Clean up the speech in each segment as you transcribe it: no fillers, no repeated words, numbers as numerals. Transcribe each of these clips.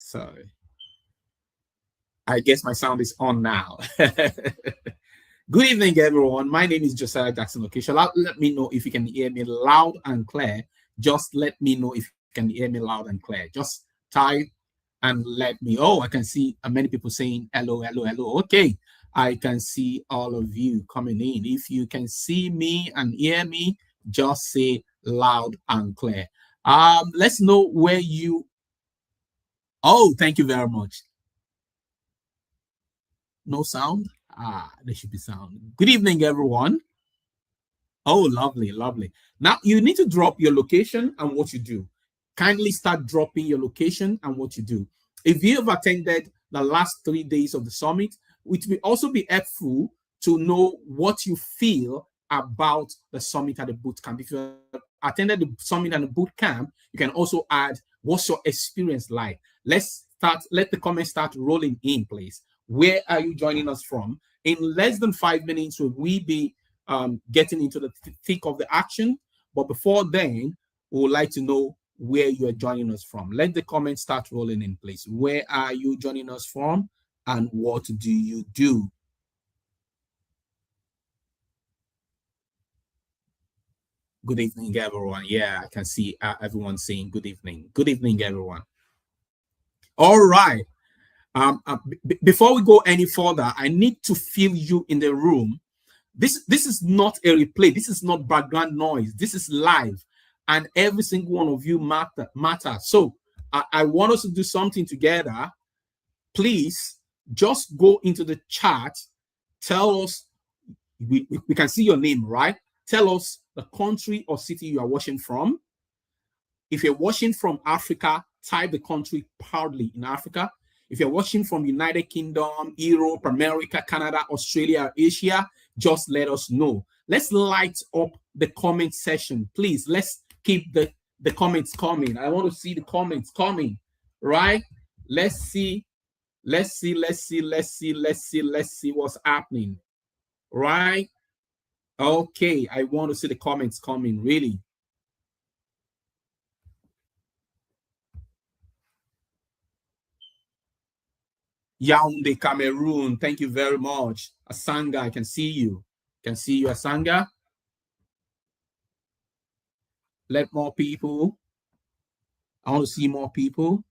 So I guess my sound is on now. Good evening, everyone. My name is Josiah Jackson Okesha. Let me know if you can hear me loud and clear. Just let me know if you can hear me loud and clear. Just type and let me. Oh, I can see many people saying hello, hello, hello. Okay, I can see all of you coming in. If you can see me and hear me, just say loud and clear. Let's know where you. Oh, thank you very much. No sound? There should be sound. Good evening, everyone. Oh, lovely, lovely. Now you need to drop your location and what you do. Kindly start dropping your location and what you do. If you have attended the last 3 days of the summit, it will also be helpful to know what you feel about the summit at the bootcamp. If you attended the summit and the bootcamp, you can also add what's your experience like. Let's start, let the comments start rolling in, please. Where are you joining us from? In less than 5 minutes, will we be getting into the thick of the action? But before then, we would like to know where you are joining us from. Let the comments start rolling in, please. Where are you joining us from, and what do you do? Good evening, everyone. Yeah, I can see everyone saying good evening. Good evening, everyone. All right. Before we go any further, I need to feel you in the room. This is not a replay. This is not background noise. This is live, and every single one of you matter. So I want us to do something together. Please just go into the chat. Tell us, we can see your name, right? Tell us the country or city you are watching from. If you're watching from Africa, type the country proudly in Africa. If you're watching from United Kingdom, Europe, America, Canada, Australia, Asia, just let us know. Let's light up the comment section, please. Let's keep the comments coming. I want to see the comments coming, right? Let's see what's happening, right? Okay, I want to see the comments coming, really. Yaoundé, Cameroon. Thank you very much. Asanga, I can see you. Can see you, Asanga. Let more people. I want to see more people.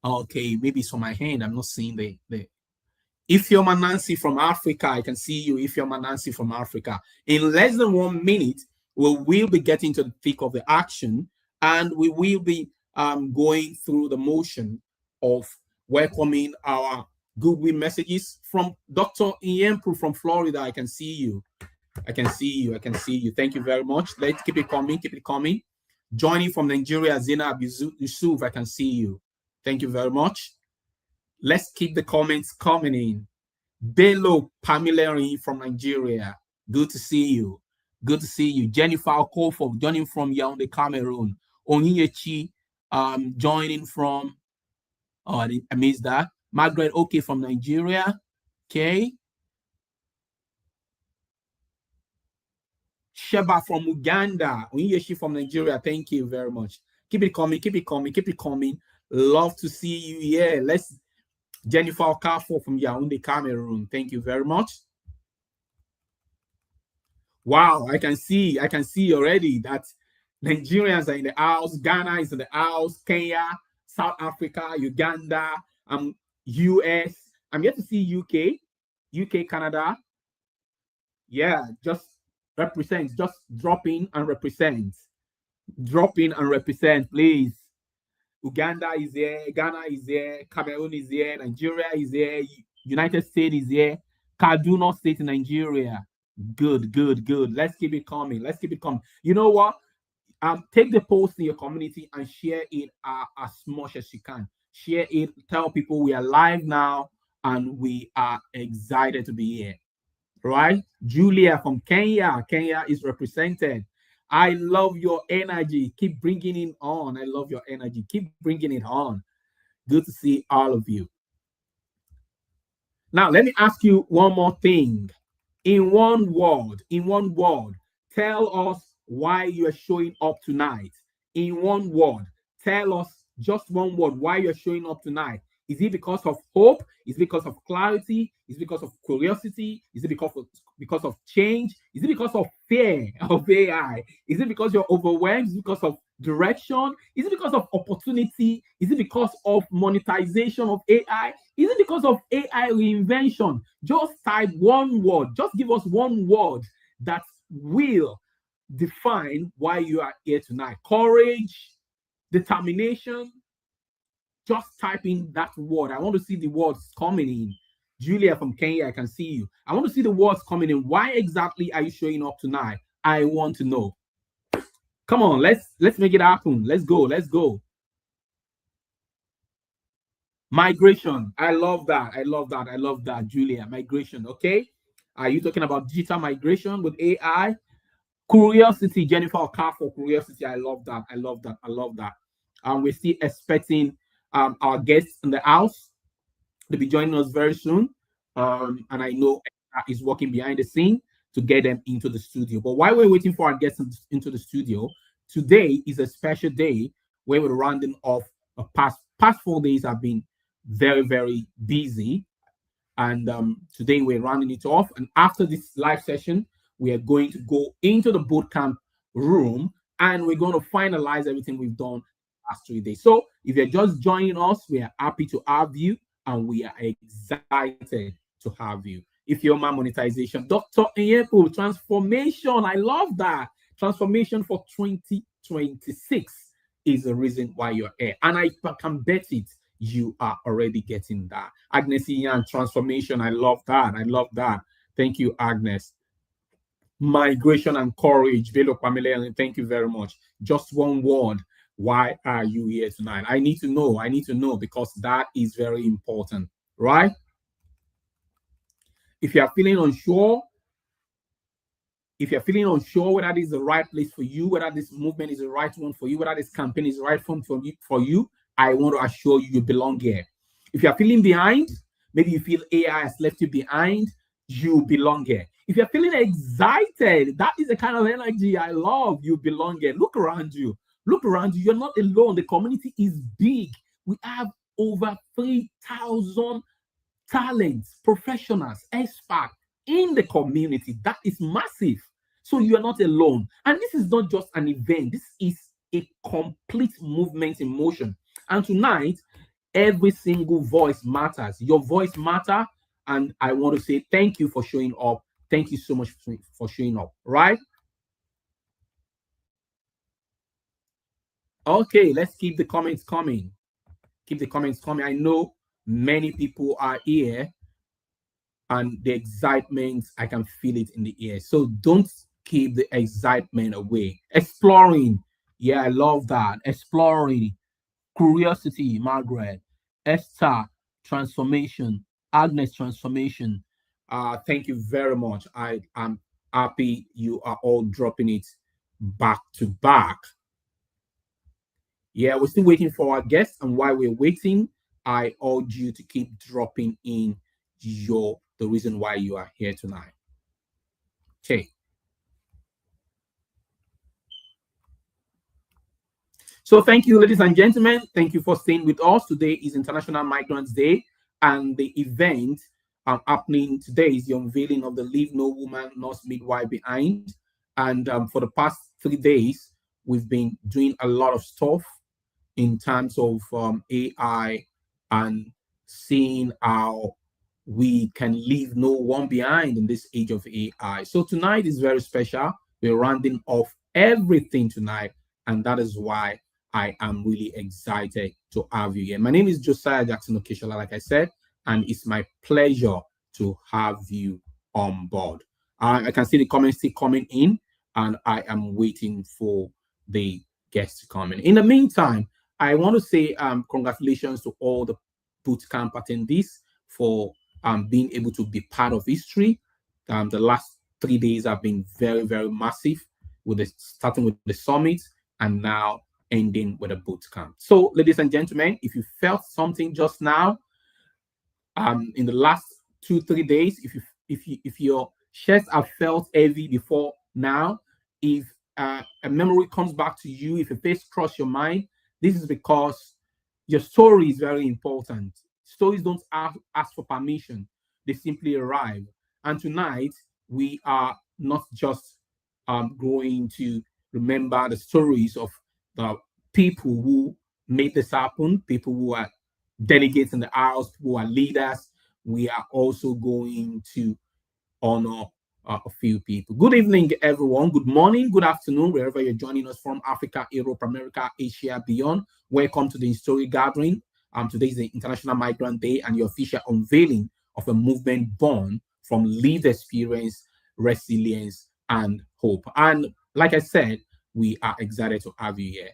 Okay, maybe it's from my hand. I'm not seeing the. If you're Nancy from Africa, I can see you. If you're Nancy from Africa, in less than 1 minute, we will be getting to the thick of the action, and we will be going through the motion of welcoming our goodwill messages from Dr. Iempu from Florida. I can see you. I can see you. I can see you. Thank you very much. Let's keep it coming. Keep it coming. Joining from Nigeria, Zina Yusuf. I can see you. Thank you very much. Let's keep the comments coming in. Bello Pamileri from Nigeria. Good to see you. Good to see you. Jennifer Okofo joining from Yaoundé, Cameroon. Oniyechi joining from, oh, I missed that. Margaret Oke from Nigeria. Okay. Sheba from Uganda. Oniyechi from Nigeria. Thank you very much. Keep it coming. Keep it coming. Keep it coming. Love to see you here. Let's. Jennifer Okafo from Yaoundé, Cameroon. Thank you very much. Wow, I can see already that Nigerians are in the house, Ghana is in the house, Kenya, South Africa, Uganda, US. I'm yet to see UK, Canada. Yeah, just represent, just drop in and represent. Drop in and represent, please. Uganda is here, Ghana is here, Cameroon is here, Nigeria is here, United States is here, Kaduna State in Nigeria. Good, good, good. Let's keep it coming. Let's keep it coming. You know what? Take the post in your community and share it as much as you can. Share it. Tell people we are live now and we are excited to be here. Right? Julia from Kenya. Kenya is represented. I love your energy. Keep bringing it on. I love your energy. Keep bringing it on. Good to see all of you. Now, let me ask you one more thing. In one word, tell us why you are showing up tonight. In one word, tell us just one word why you're showing up tonight. Is it because of hope? Is it because of clarity? Is it because of curiosity? Is it because of change? Is it because of fear of AI? Is it because you're overwhelmed? Is it because of direction? Is it because of opportunity? Is it because of monetization of AI? Is it because of AI reinvention? Just type one word. Just give us one word that will define why you are here tonight. Courage, determination. Just type in that word. I want to see the words coming in. Julia from Kenya, I can see you. I want to see the words coming in. Why exactly are you showing up tonight? I want to know. Come on, let's make it happen. Let's go. Let's go. Migration. I love that. I love that. I love that, Julia. Migration. Okay. Are you talking about digital migration with AI? Curiosity, Jennifer Okar for curiosity. I love that. I love that. I love that. We're still expecting our guests in the house to be joining us very soon. And I know is working behind the scene to get them into the studio. But while we're waiting for our guests into the studio, today is a special day where we're rounding off past 4 days have been very, very busy. And today we're rounding it off. And after this live session, we are going to go into the bootcamp room and we're going to finalize everything we've done last 3 days. So if you're just joining us, we are happy to have you and we are excited to have you. If you're my monetization, Dr. Nyepo, transformation, I love that. Transformation for 2026 is the reason why you're here. And I can bet it, you are already getting that. Agnes Ian, transformation, I love that. I love that. Thank you, Agnes. Migration and courage, Velo Pamela, thank you very much. Just one word. Why are you here tonight? I need to know. I need to know because that is very important, right? If you are feeling unsure, whether this is the right place for you, whether this movement is the right one for you, whether this campaign is the right one for you, I want to assure you, you belong here. If you are feeling behind, maybe you feel AI has left you behind, you belong here. If you're feeling excited, that is the kind of energy I love, you belong here. Look around you. Look around you. You're not alone. The community is big. We have over 3,000 talents, professionals, experts in the community. That is massive. So you are not alone. And this is not just an event. This is a complete movement in motion. And tonight, every single voice matters. Your voice matters. And I want to say thank you for showing up. Thank you so much for showing up, right? Okay, let's keep the comments coming. Keep the comments coming. I know many people are here and the excitement, I can feel it in the air. So don't keep the excitement away. Exploring. Yeah, I love that. Exploring. Curiosity, Margaret. Esther, transformation. Agnes, transformation. Thank you very much. I am happy you are all dropping it back to back. Yeah, we're still waiting for our guests, and while we're waiting, I urge you to keep dropping in the reason why you are here tonight. Okay. So thank you, ladies and gentlemen. Thank you for staying with us. Today is International Migrants Day, and the event happening today is the unveiling of the Leave No Woman Nurse Midwife Behind. And for the past 3 days, we've been doing a lot of stuff in terms of AI and seeing how we can leave no one behind in this age of AI. So tonight is very special. We're rounding off everything tonight, and that is why I am really excited to have you here. My name is Josiah Jackson Okeshola, like I said, and it's my pleasure to have you on board. I can see the comments still coming in, and I am waiting for the guests to come in. In the meantime, I want to say congratulations to all the bootcamp attendees for being able to be part of history. The last 3 days have been very, very massive, starting with the summit and now ending with a bootcamp. So, ladies and gentlemen, if you felt something just now, in the last 2-3 days, if your chest have felt heavy before now, if a memory comes back to you, if a face cross your mind, this is because your story is very important. Stories don't ask for permission, they simply arrive. And tonight, we are not just going to remember the stories of the people who made this happen, people who are delegates in the house, who are leaders. We are also going to honor a few people. Good evening, everyone. Good morning, good afternoon, wherever you're joining us from: Africa, Europe, America, Asia, beyond. Welcome to the Story Gathering. Today is the International Migrant Day and the official unveiling of a movement born from lived experience, resilience, and hope. And like I said, we are excited to have you here.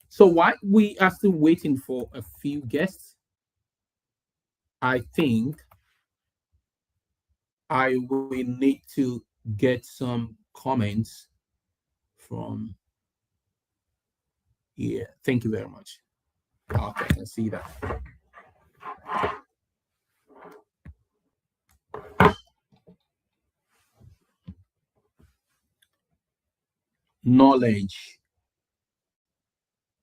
So while we are still waiting for a few guests, I think I will need to get some comments from here. Thank you very much. Okay, I can see that. Knowledge,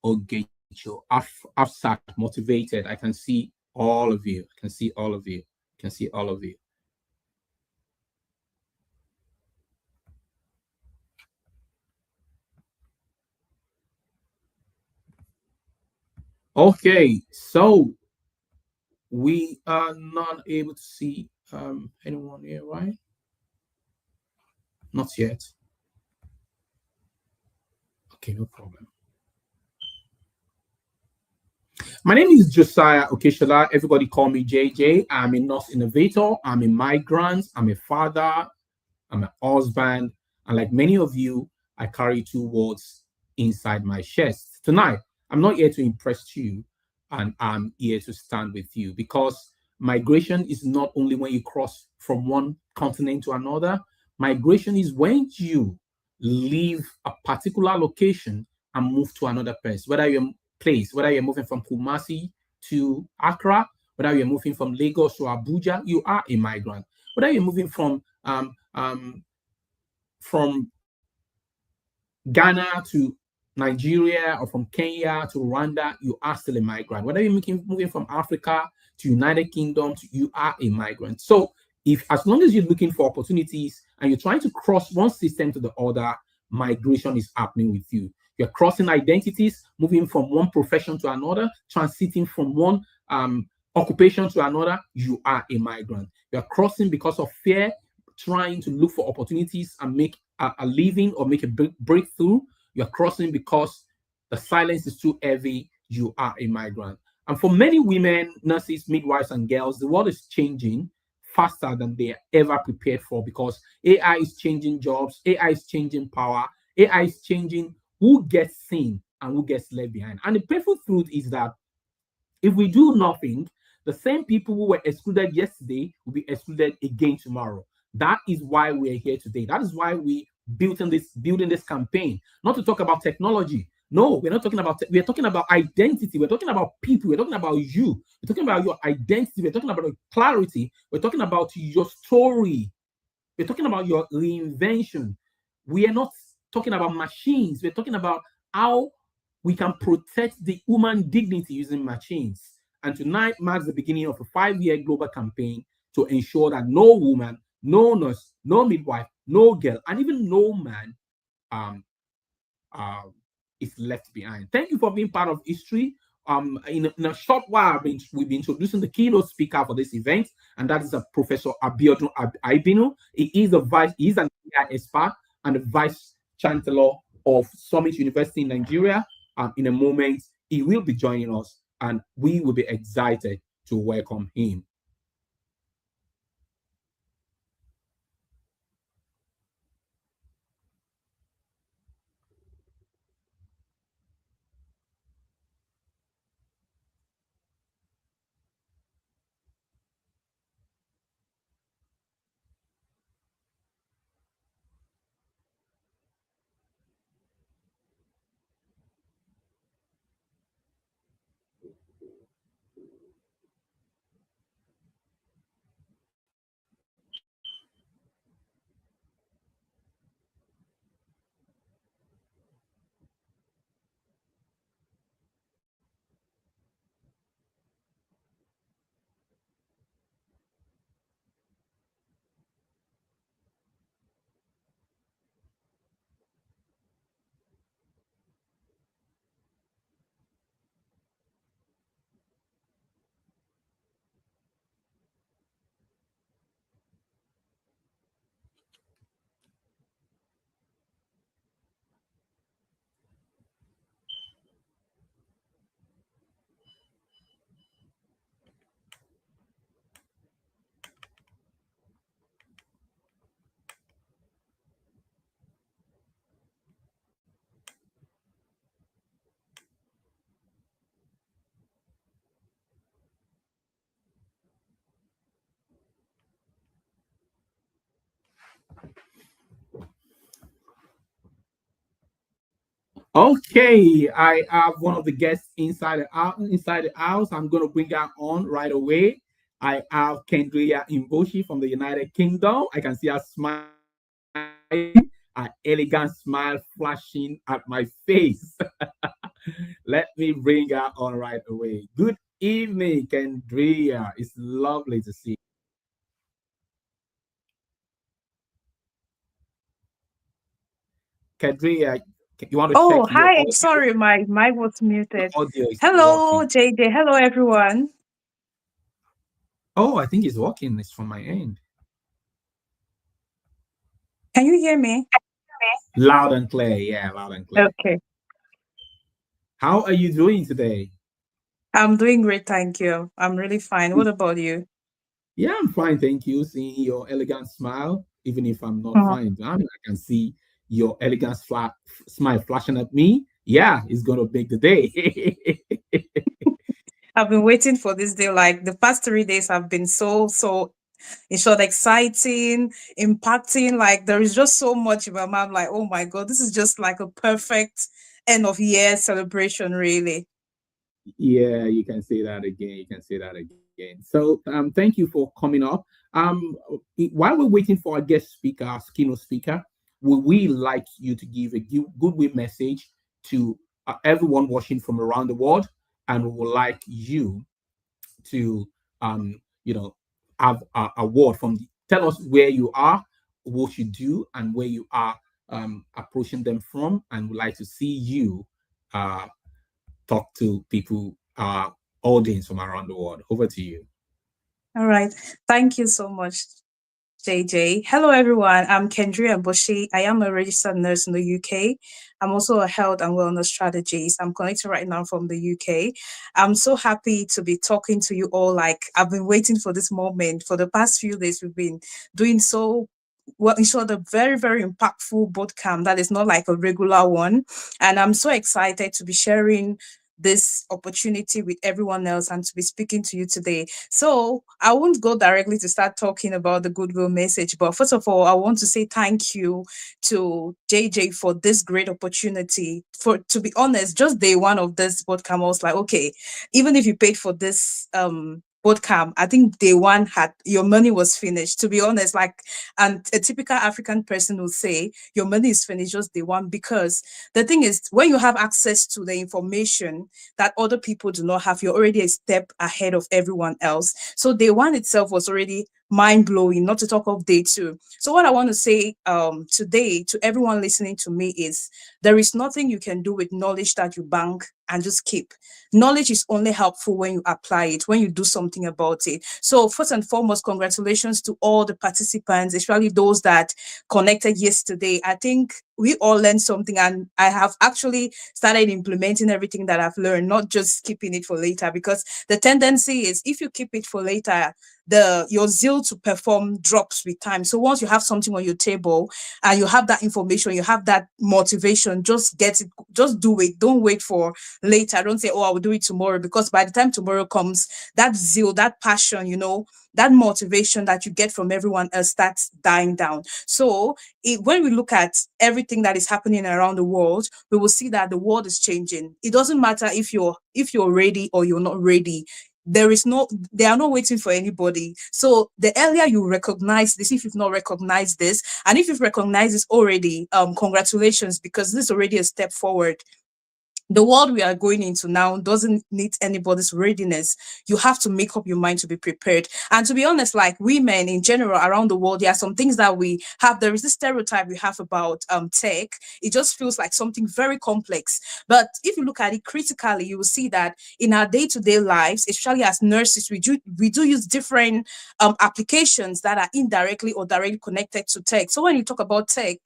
Ogecho, Afsat, motivated. I can see all of you. I can see all of you. I can see all of you. Okay, so we are not able to see anyone here, right? Not yet. Okay, no problem. My name is Josiah Okeshala. Everybody call me JJ. I'm a nurse innovator. I'm a migrant. I'm a father. I'm a husband. And like many of you, I carry two words inside my chest. Tonight, I'm not here to impress you, and I'm here to stand with you, because migration is not only when you cross from one continent to another. Migration is when you leave a particular location and move to another place, whether you're moving from Kumasi to Accra, whether you're moving from Lagos to Abuja, you are a migrant. Whether you're moving from Ghana to Nigeria, or from Kenya to Rwanda, you are still a migrant. Whether you're moving from Africa to United Kingdom, you are a migrant. So if, as long as you're looking for opportunities and you're trying to cross one system to the other, migration is happening with you. You're crossing identities, moving from one profession to another, transiting from one occupation to another, you are a migrant. You're crossing because of fear, trying to look for opportunities and make a living or make a breakthrough. You're crossing because the silence is too heavy, you are a migrant. And for many women, nurses, midwives, and girls, the world is changing faster than they are ever prepared for, because AI is changing jobs, AI is changing power, AI is changing who gets seen and who gets left behind. And the painful truth is that if we do nothing, the same people who were excluded yesterday will be excluded again tomorrow. That is why we're here today. That is why we building this campaign. Not to talk about technology. No, we're not talking about. We're talking about identity. We're talking about people. We're talking about you. We're talking about your identity. We're talking about your clarity. We're talking about your story. We're talking about your reinvention. We are not talking about machines. We're talking about how we can protect the human dignity using machines. And tonight marks the beginning of a 5-year global campaign to ensure that no woman, no nurse, no midwife, no girl, and even no man um, uh, is left behind. Thank you for being part of history. In a short while, we'll be introducing the keynote speaker for this event, and that is a Professor Abiodun Aibinu. He is an AI expert and the Vice Chancellor of Summit University in Nigeria. In a moment, he will be joining us, and we will be excited to welcome him. Okay, I have one of the guests inside the house. I'm gonna bring her on right away. I have Kendria Imboshi from the United Kingdom. I can see her smiling, her elegant smile flashing at my face. Let me bring her on right away. Good evening, Kendria. It's lovely to see you. Kendria, you want to check Oh, your hi. audio? Sorry, my mic was Your muted. audio is Hello, working. JJ. Hello, everyone. Oh, I think it's working. It's from my end. Can you hear me? Loud and clear. Yeah, loud and clear. Okay. How are you doing today? I'm doing great, thank you. I'm really fine. What about you? Yeah, I'm fine. Thank you. Seeing your elegant smile, even if I'm not Mhm. fine, I can see your elegant smile flashing at me. Yeah, it's going to make the day. I've been waiting for this day. Like the past 3 days have been so, in short, exciting, impacting. Like there is just so much in my mind. I'm like, oh my God, this is just like a perfect end of year celebration, really. Yeah, you can say that again. You can say that again. So, thank you for coming up. Um, while we're waiting for our guest speaker, our keynote speaker, would we like you to give a goodwill message to everyone watching from around the world, and we would like you to, you know, have a word from. Tell us where you are, what you do, and where you are approaching them from, and we'd like to see you. Uh, Talk to people, audience from around the world. Over to you. All right. Thank you so much, JJ. Hello, everyone. I'm Kendria Boshi. I am a registered nurse in the UK. I'm also a health and wellness strategist. I'm connected right now from the UK. I'm so happy to be talking to you all. Like, I've been waiting for this moment. For the past few days, we've been doing so well, in short, a very, very impactful bootcamp that is not like a regular one. And I'm so excited to be sharing this opportunity with everyone else and to be speaking to you today. So I won't go directly to start talking about the goodwill message, but first of all, I want to say thank you to JJ for this great opportunity. For to be honest, just day one of this podcast, I was like, okay, even if you paid for this bootcamp, I think day one had your money was finished. To be honest, like, and a typical African person will say your money is finished just day one, because the thing is, when you have access to the information that other people do not have, you're already a step ahead of everyone else. So day one itself was already mind blowing, not to talk of day two. So what I want to say today to everyone listening to me is there is nothing you can do with knowledge that you bank and just keep. Knowledge is only helpful when you apply it, when you do something about it. So first and foremost, congratulations to all the participants, especially those that connected yesterday. I think we all learned something, and I have actually started implementing everything that I've learned, not just keeping it for later, because the tendency is if you keep it for later, the your zeal to perform drops with time. So once you have something on your table and you have that information, you have that motivation, just get it, just do it. Don't wait for later. Don't say, oh, I will do it tomorrow, because by the time tomorrow comes, that zeal, that passion, that motivation that you get from everyone else starts dying down. So when we look at everything that is happening around the world, we will see that the world is changing. It doesn't matter if you're ready or you're not ready. They are not waiting for anybody. So the earlier you recognize this, if you've not recognized this, and if you've recognized this already, congratulations, because this is already a step forward. The world we are going into now doesn't need anybody's readiness. You have to make up your mind to be prepared. And to be honest, like women in general around the world, there are some things that we have. There is this stereotype we have about tech. It just feels like something very complex. But if you look at it critically, you will see that in our day-to-day lives, especially as nurses, we do use different applications that are indirectly or directly connected to tech. So when you talk about tech,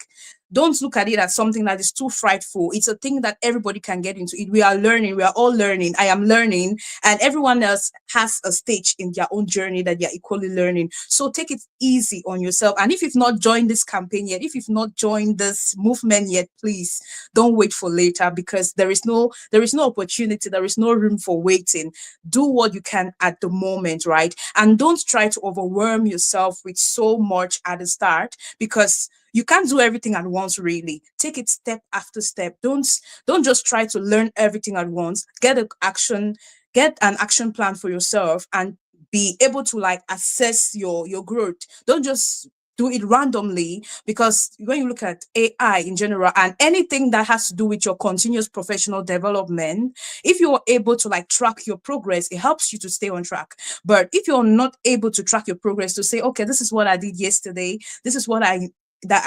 don't look at it as something that is too frightful. It's a thing that everybody can get into it. We are learning, we are all learning. I am learning, and everyone else has a stage in their own journey that they're equally learning. So take it easy on yourself. And if you've not joined this campaign yet, if you've not joined this movement yet, please don't wait for later, because there is no opportunity, there is no room for waiting. Do what you can at the moment, right? And don't try to overwhelm yourself with so much at the start, because you can't do everything at once, really. Take it step after step. Don't just try to learn everything at once. Get an action plan for yourself, and be able to like assess your growth. Don't just do it randomly, because when you look at AI in general and anything that has to do with your continuous professional development, if you're able to like track your progress, it helps you to stay on track. But if you're not able to track your progress, to say, okay, this is what I did yesterday, this is what I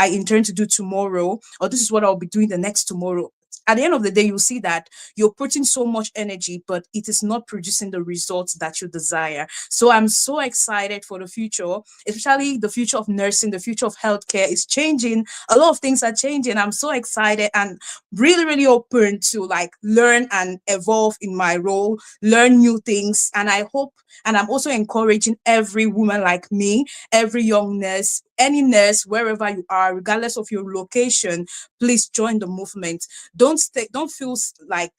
intend to do tomorrow, or this is what I'll be doing the next tomorrow. At the end of the day, you'll see that you're putting so much energy, but it is not producing the results that you desire. So I'm so excited for the future, especially the future of nursing, the future of healthcare is changing. A lot of things are changing. I'm so excited and really, really open to like learn and evolve in my role, learn new things. And I hope, and I'm also encouraging every woman like me, every young nurse, any nurse, wherever you are, regardless of your location, please join the movement. Don't feel like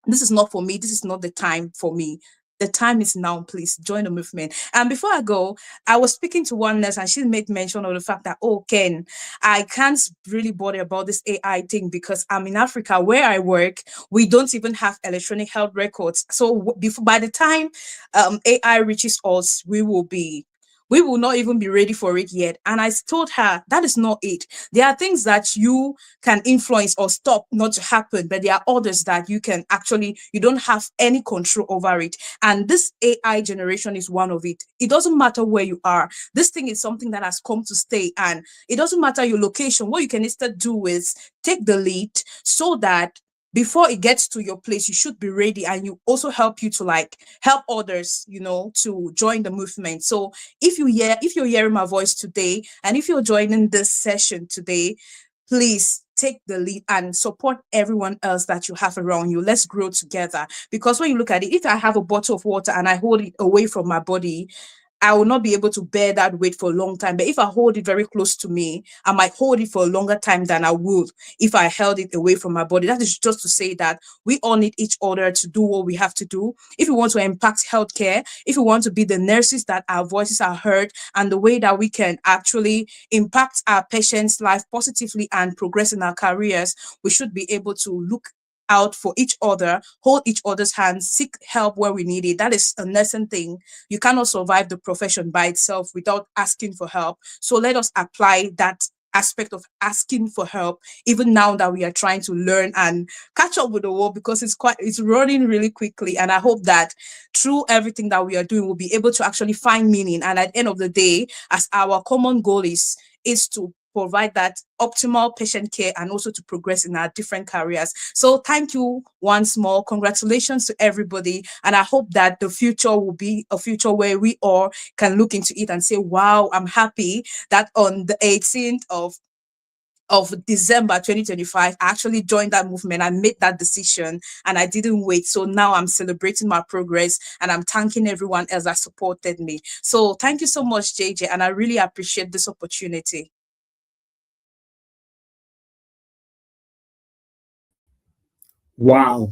this is not for me, this is not the time for me. The time is now. Please join the movement. And before I go, I was speaking to one nurse and she made mention of the fact that, oh, Ken, I can't really bother about this AI thing because I'm in Africa where I work. We don't even have electronic health records. So before, by the time AI reaches us, we will not even be ready for it yet. And I told her that is not it. There are things that you can influence or stop not to happen, but there are others that you don't have any control over it. And this AI generation is one of it. It doesn't matter where you are. This thing is something that has come to stay, and it doesn't matter your location. What you can instead do is take the lead, so that before it gets to your place, you should be ready, and you also help you to like help others, to join the movement. So if you're hearing my voice today, and if you're joining this session today, please take the lead and support everyone else that you have around you. Let's grow together. Because when you look at it, if I have a bottle of water and I hold it away from my body, I will not be able to bear that weight for a long time. But if I hold it very close to me, I might hold it for a longer time than I would if I held it away from my body. That is just to say that we all need each other to do what we have to do. If we want to impact healthcare, if we want to be the nurses that our voices are heard, and the way that we can actually impact our patients' life positively and progress in our careers, we should be able to look out for each other, hold each other's hands, seek help where we need it. That is a nursing thing. You cannot survive the profession by itself without asking for help. So let us apply that aspect of asking for help, even now that we are trying to learn and catch up with the world, because it's running really quickly. And I hope that through everything that we are doing, we'll be able to actually find meaning. And at the end of the day, as our common goal is to provide that optimal patient care and also to progress in our different careers. So thank you once more. Congratulations to everybody. And I hope that the future will be a future where we all can look into it and say, wow, I'm happy that on the 18th of December 2025, I actually joined that movement. I made that decision and I didn't wait. So now I'm celebrating my progress and I'm thanking everyone else that supported me. So thank you so much, JJ. And I really appreciate this opportunity. Wow,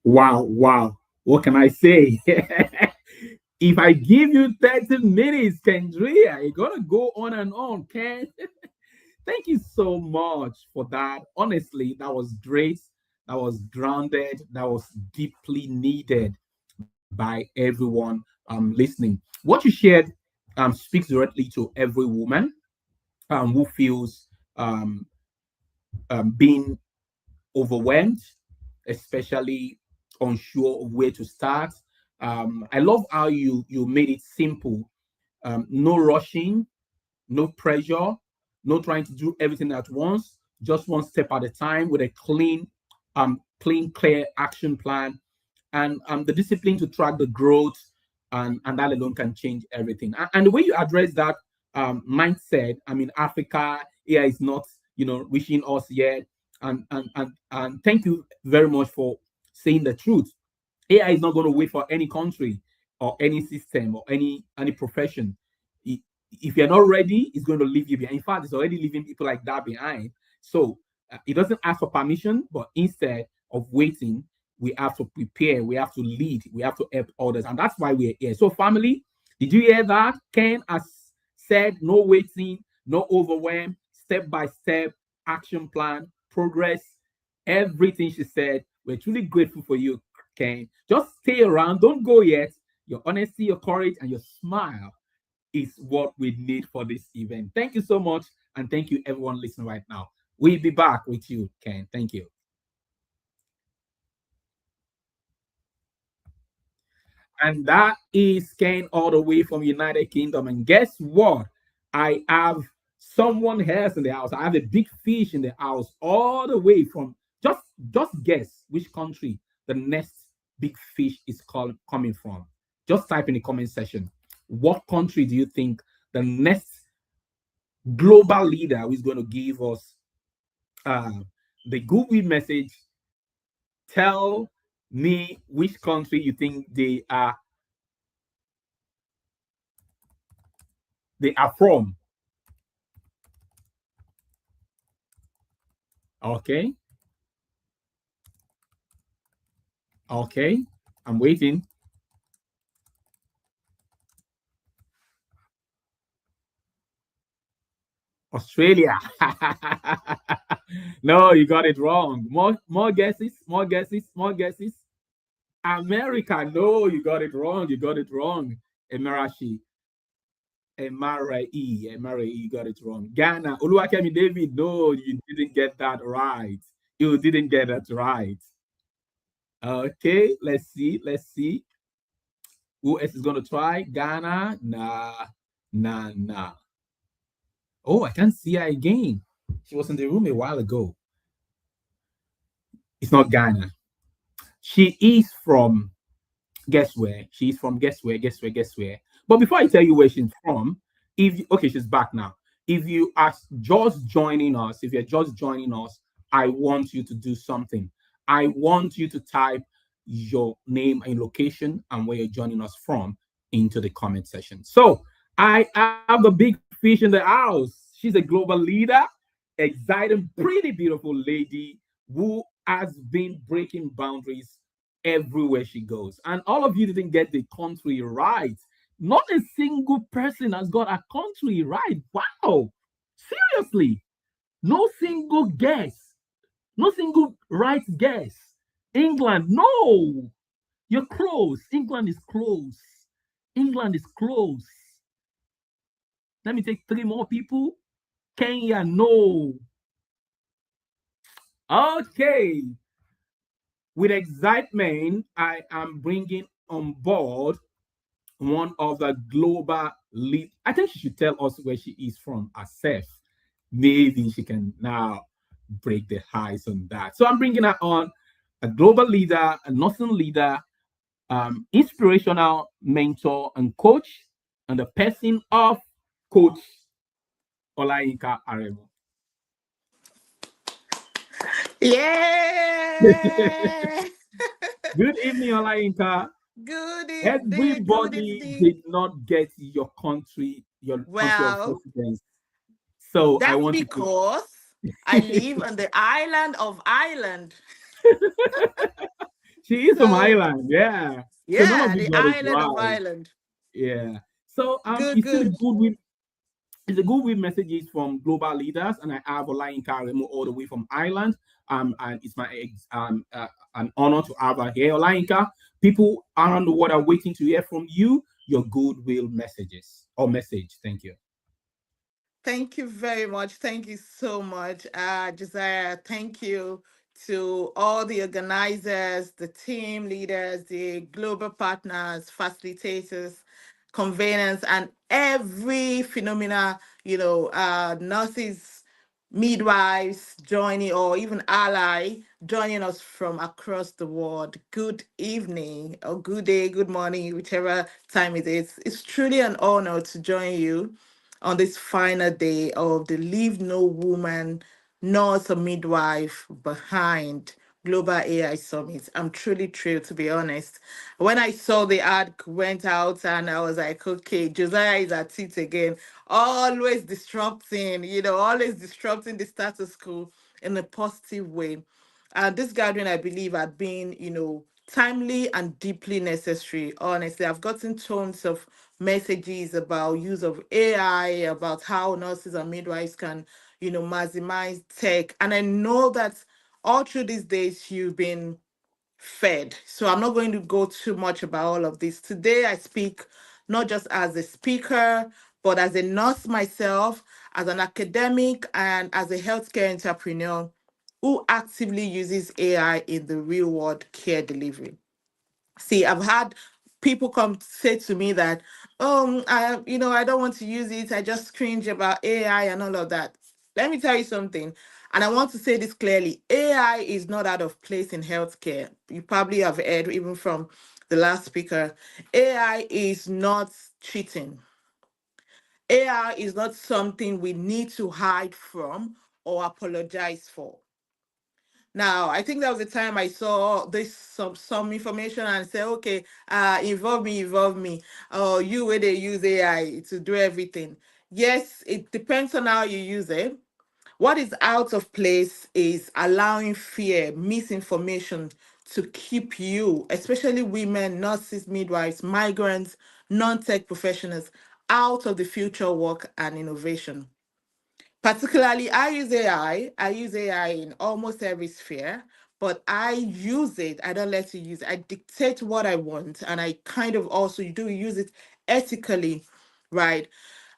wow, wow. What can I say? If I give you 30 minutes, Kendria, you're gonna go on and on, Ken. Thank you so much for that. Honestly, that was great. That was grounded. That was deeply needed by everyone listening. What you shared speaks directly to every woman who feels being overwhelmed, especially unsure of where to start. I love how you made it simple. No rushing, no pressure, no trying to do everything at once, just one step at a time with a clear action plan, and the discipline to track the growth, and that alone can change everything. And the way you address that mindset, I mean, Africa, AI is not, reaching us yet. And thank you very much for saying the truth. AI is not going to wait for any country or any system or any profession. If you're not ready, it's going to leave you behind. In fact, it's already leaving people like that behind. So it doesn't ask for permission, but instead of waiting, we have to prepare, we have to lead, we have to help others. And that's why we're here. So, family, did you hear that? Ken has said no waiting, no overwhelm, step-by-step action plan, progress, everything she said. We're truly grateful for you, Ken. Just stay around. Don't go yet. Your honesty, your courage, and your smile is what we need for this event. Thank you so much. And thank you, everyone listening right now. We'll be back with you, Ken. Thank you. And that is Ken all the way from United Kingdom. And guess what? I have someone else in the house. I have a big fish in the house all the way from just guess which country the next big fish is called coming from. Just type in the comment section. What country do you think the next global leader who is going to give us uh, the goodwill message? Tell me which country you think they are from. Okay. Okay. I'm waiting. Australia. No, you got it wrong. More guesses, more guesses, more guesses. America. No, you got it wrong. You got it wrong. Emirashi. Emirae. You got it wrong. Ghana. Oluwakemi David. No, you didn't get that right. You didn't get that right. Okay, let's see. Let's see. Who else is gonna try? Ghana? Nah, nah, nah. Oh, I can't see her again. She was in the room a while ago. It's not Ghana. She is from guess where? She's from guess where? Guess where? Guess where? But before I tell you where she's from, if you, okay, she's back now. If you are just joining us, if you're just joining us, I want you to do something. I want you to type your name and location and where you're joining us from into the comment section. So I have the big fish in the house. She's a global leader, exciting, pretty beautiful lady who has been breaking boundaries everywhere she goes. And all of you didn't get the country right. Not a single person has got a country right. Wow. Seriously. No single guess. No single right guess. England. No. You're close. England is close. England is close. Let me take three more people. Kenya. No. Okay. With excitement, I am bringing on board one of the global lead. I think she should tell us where she is from herself. Maybe she can now break the highs on that. So I'm bringing her on, a global leader, a nursing leader, inspirational mentor and coach, and the person of Coach Olayinka Aremo. Yeah. Good evening, Olayinka. Good evening. Good Everybody evening. did not get your country of Well, residence. So I that's want you to. because I live on the island of Ireland. She is from So, Ireland, yeah. So none of yeah, you the got it island of right, Ireland. yeah. So Good, it's still a good. good week. It's a good week messages from global leaders, and I have Olayinka Aremo all the way from Ireland. And it's an honor to have her here, Olayinka. People around the world are waiting to hear from you. Your goodwill messages or message. Thank you. Thank you very much. Thank you so much, Josiah. Thank you to all the organizers, the team leaders, the global partners, facilitators, conveners, and every phenomena, nurses, midwives joining, or even ally joining us from across the world. Good evening, or good day, good morning, whichever time it is. It's truly an honor to join you on this final day of the Leave No Woman, Nurse or Midwife Behind Global AI Summit. I'm truly thrilled, to be honest. When I saw the ad went out and I was like, okay, Josiah is at it again, always disrupting, always disrupting the status quo in a positive way. This gathering, I believe, had been, timely and deeply necessary. Honestly, I've gotten tons of messages about use of AI, about how nurses and midwives can, maximize tech. And I know that all through these days you've been fed. So I'm not going to go too much about all of this. Today I speak not just as a speaker, but as a nurse myself, as an academic, and as a healthcare entrepreneur who actively uses AI in the real world care delivery. See, I've had people come say to me that, I don't want to use it. I just cringe about AI and all of that. Let me tell you something. And I want to say this clearly. AI is not out of place in healthcare. You probably have heard even from the last speaker. AI is not cheating. AI is not something we need to hide from or apologize for. Now, I think that was the time I saw this some information and said, okay, involve me. Oh, you where they use AI to do everything. Yes, it depends on how you use it. What is out of place is allowing fear, misinformation to keep you, especially women, nurses, midwives, migrants, non-tech professionals, out of the future work and innovation. Particularly, I use AI in almost every sphere, but I use it. I don't let it use it. I dictate what I want, and I kind of also do use it ethically, right?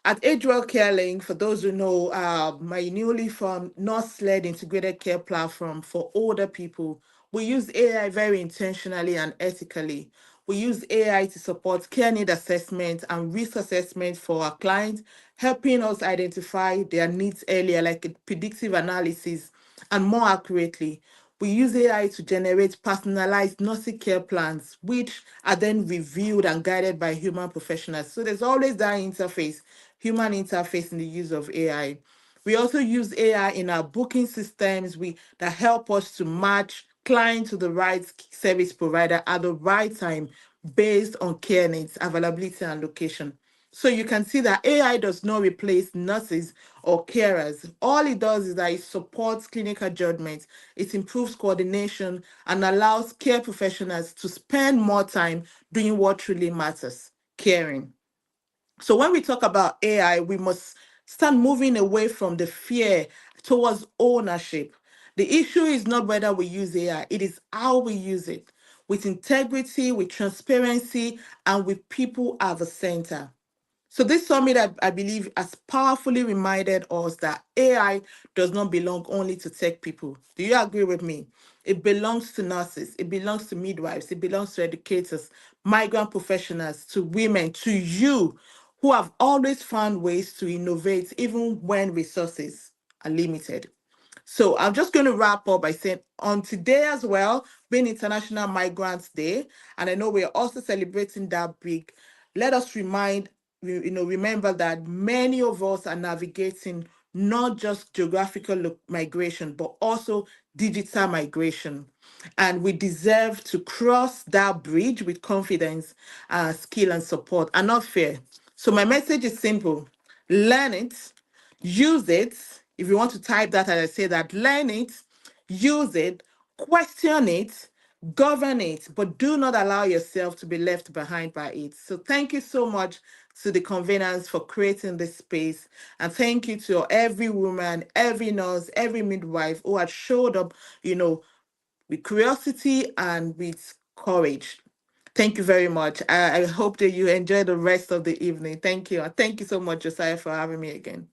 At Agewell Care Link, for those who know, my newly formed nurse-led integrated care platform for older people, we use AI very intentionally and ethically. We use AI to support care need assessment and risk assessment for our clients, helping us identify their needs earlier, like a predictive analysis, and more accurately. We use AI to generate personalized nursing care plans, which are then reviewed and guided by human professionals. So there's always that interface, human interface in the use of AI. We also use AI in our booking systems that help us to match client to the right service provider at the right time based on care needs, availability, and location. So you can see that AI does not replace nurses or carers. All it does is that it supports clinical judgment, it improves coordination, and allows care professionals to spend more time doing what truly matters, caring. So when we talk about AI, we must start moving away from the fear towards ownership. The issue is not whether we use AI, it is how we use it, with integrity, with transparency, and with people at the center. So this summit, I believe, has powerfully reminded us that AI does not belong only to tech people. Do you agree with me? It belongs to nurses, it belongs to midwives, it belongs to educators, migrant professionals, to women, to you, who have always found ways to innovate even when resources are limited. So I'm just going to wrap up by saying on today as well, being International Migrants Day, and I know we're also celebrating that big, let us remember that many of us are navigating not just geographical migration, but also digital migration. And we deserve to cross that bridge with confidence, skill, and support, and not fear. So my message is simple: learn it, use it. If you want to type that, as I say that, learn it, use it, question it, govern it, but do not allow yourself to be left behind by it. So thank you so much to the conveners for creating this space. And thank you to every woman, every nurse, every midwife who had showed up, with curiosity and with courage. Thank you very much. I hope that you enjoy the rest of the evening. Thank you. And thank you so much, Josiah, for having me again.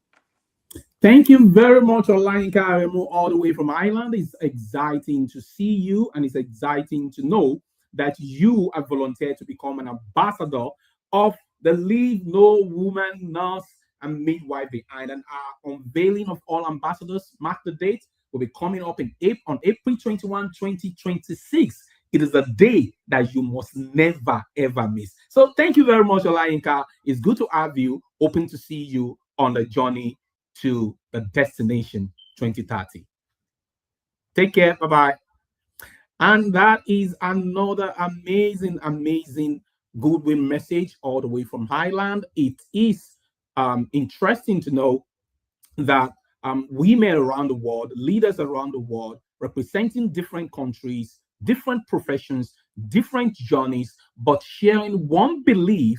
Thank you very much, Olayinka Aremu, all the way from Ireland. It's exciting to see you, and it's exciting to know that you have volunteered to become an ambassador of the Leave No Woman, Nurse, and Midwife Behind. And our unveiling of all ambassadors, mark the date, will be coming up on April 21, 2026. It is a day that you must never, ever miss. So thank you very much, Olayinka. It's good to have you. Hoping to see you on the journey to the destination 2030. Take care. Bye bye. And that is another amazing, amazing goodwill message all the way from Highland. It is interesting to know that women around the world, leaders around the world, representing different countries, different professions, different journeys, but sharing one belief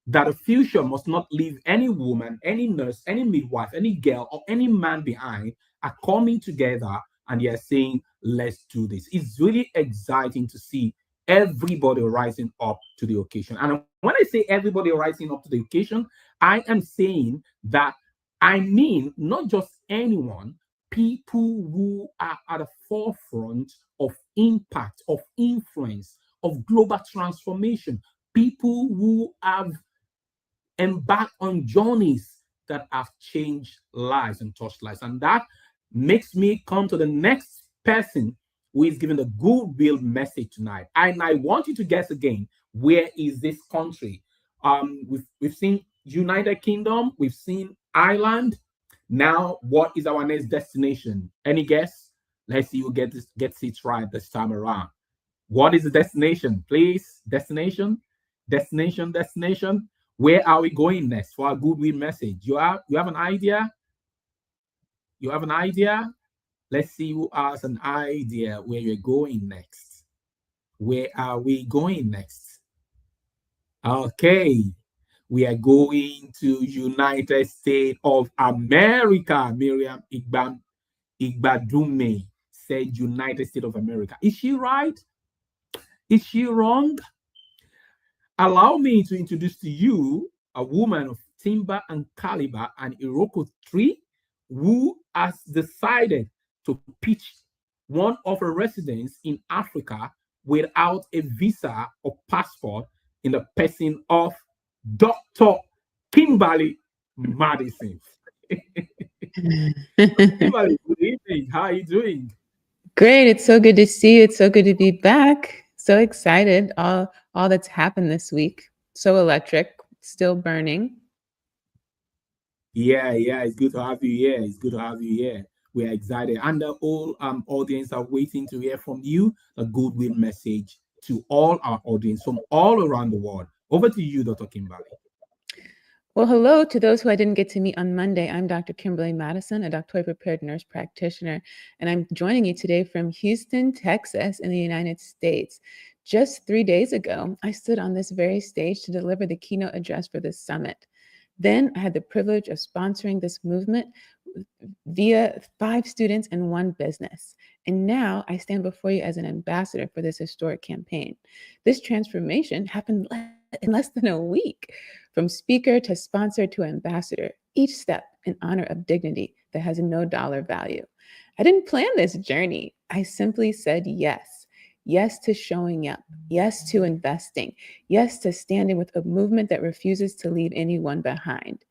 that the future must not leave any woman, any nurse, any midwife, any girl, or any man behind, are coming together and they are saying, let's do this. It's really exciting to see everybody rising up to the occasion. And when I say everybody rising up to the occasion, I am saying that I mean not just anyone, people who are at the forefront of impact, of influence, of global transformation, people who have embark on journeys that have changed lives and touched lives. And that makes me come to the next person who is giving the goodwill message tonight. And I want you to guess again, where is this country? We've seen United Kingdom, we've seen Ireland. Now, what is our next destination? Any guess? Let's see who gets it right this time around. What is the destination, please? Destination, destination, destination. Where are we going next for our goodwill message? You have an idea? You have an idea? Let's see who has an idea where you're going next. Where are we going next? Okay, we are going to United States of America. Miriam Igbadume said United States of America. Is she right? Is she wrong? Allow me to introduce to you a woman of timber and caliber and Iroko tree who has decided to pitch one of her residents in Africa without a visa or passport in the person of Dr. Kimberly Madison. Kimberly, good evening. How are you doing? Great. It's so good to see you. It's so good to be back. So excited. All that's happened this week. So electric, still burning. Yeah, it's good to have you here. It's good to have you here. We're excited. And the whole audience are waiting to hear from you a goodwill message to all our audience from all around the world. Over to you, Dr. Kimberly. Well, hello to those who I didn't get to meet on Monday. I'm Dr. Kimberly Madison, a doctorally prepared nurse practitioner, and I'm joining you today from Houston, Texas, in the United States. Just 3 days ago, I stood on this very stage to deliver the keynote address for this summit. Then I had the privilege of sponsoring this movement via 5 students and 1 business. And now I stand before you as an ambassador for this historic campaign. This transformation happened in less than a week. From speaker to sponsor to ambassador, each step in honor of dignity that has no dollar value. I didn't plan this journey. I simply said yes. Yes to showing up. Yes to investing. Yes to standing with a movement that refuses to leave anyone behind.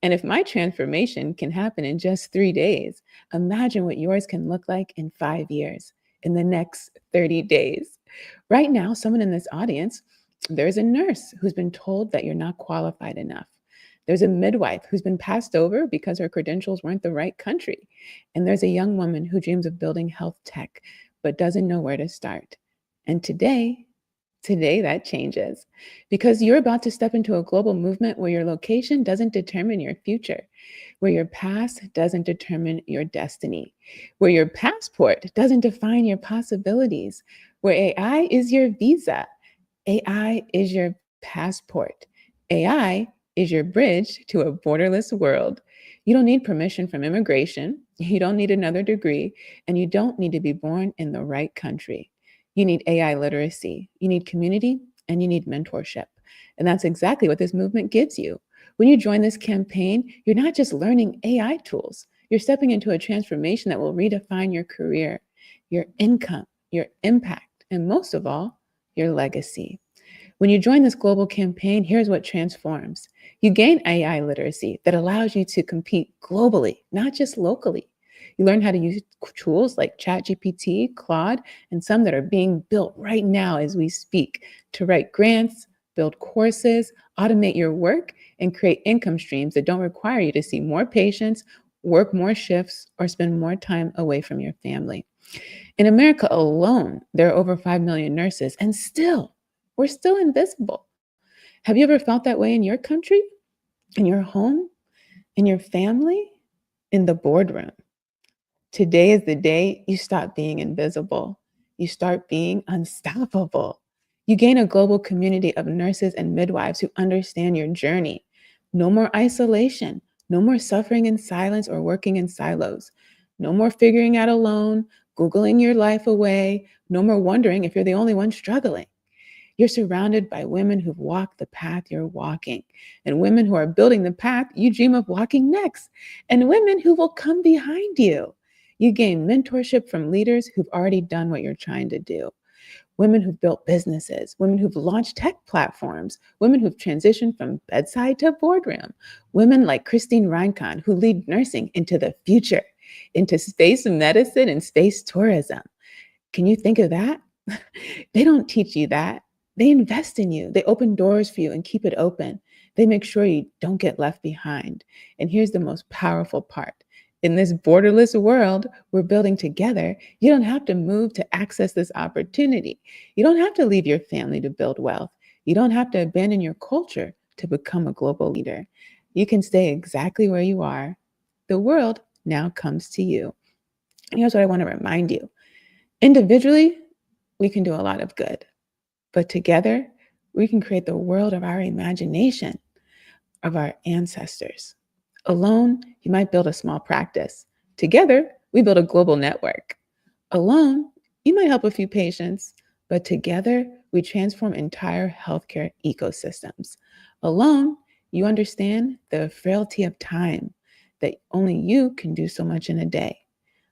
And if my transformation can happen in just 3 days, imagine what yours can look like in 5 years, in the next 30 days. Right now, someone in this audience, there's a nurse who's been told that you're not qualified enough. There's a midwife who's been passed over because her credentials weren't the right country. And there's a young woman who dreams of building health tech, but doesn't know where to start. And today that changes, because you're about to step into a global movement where your location doesn't determine your future, where your past doesn't determine your destiny, where your passport doesn't define your possibilities, where AI is your visa. AI is your passport. AI is your bridge to a borderless world. You don't need permission from immigration. You don't need another degree, and you don't need to be born in the right country. You need AI literacy. You need community, and you need mentorship. And that's exactly what this movement gives you. When you join this campaign, you're not just learning AI tools. You're stepping into a transformation that will redefine your career, your income, your impact, and most of all, your legacy. When you join this global campaign, here's what transforms. You gain AI literacy that allows you to compete globally, not just locally. You learn how to use tools like ChatGPT, Claude, and some that are being built right now as we speak to write grants, build courses, automate your work, and create income streams that don't require you to see more patients, work more shifts, or spend more time away from your family. In America alone, there are over 5 million nurses, and we're still invisible. Have you ever felt that way in your country, in your home, in your family, in the boardroom? Today is the day you stop being invisible. You start being unstoppable. You gain a global community of nurses and midwives who understand your journey. No more isolation, no more suffering in silence or working in silos. No more figuring out alone, Googling your life away, no more wondering if you're the only one struggling. You're surrounded by women who've walked the path you're walking, and women who are building the path you dream of walking next, and women who will come behind you. You gain mentorship from leaders who've already done what you're trying to do. Women who've built businesses, women who've launched tech platforms, women who've transitioned from bedside to boardroom, women like Christine Reinkon, who lead nursing into the future, into space medicine and space tourism. Can you think of that? They don't teach you that. They invest in you. They open doors for you and keep it open. They make sure you don't get left behind. And here's the most powerful part. In this borderless world we're building together, you don't have to move to access this opportunity. You don't have to leave your family to build wealth. You don't have to abandon your culture to become a global leader. You can stay exactly where you are. The world now comes to you. And here's what I want to remind you. Individually, we can do a lot of good, but together we can create the world of our imagination, of our ancestors. Alone, you might build a small practice. Together, we build a global network. Alone, you might help a few patients, but together we transform entire healthcare ecosystems. Alone, you understand the frailty of time, that only you can do so much in a day.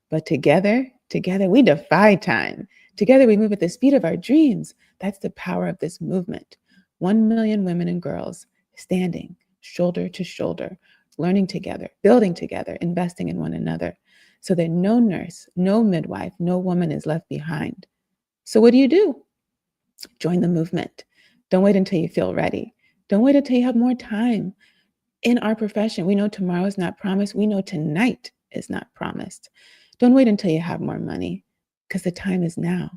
But together we defy time. Together we move at the speed of our dreams. That's the power of this movement. 1 million women and girls standing shoulder to shoulder, learning together, building together, investing in one another, so that no nurse, no midwife, no woman is left behind. So what do? Join the movement. Don't wait until you feel ready. Don't wait until you have more time. In our profession, we know tomorrow is not promised. We know tonight is not promised. Don't wait until you have more money, because the time is now.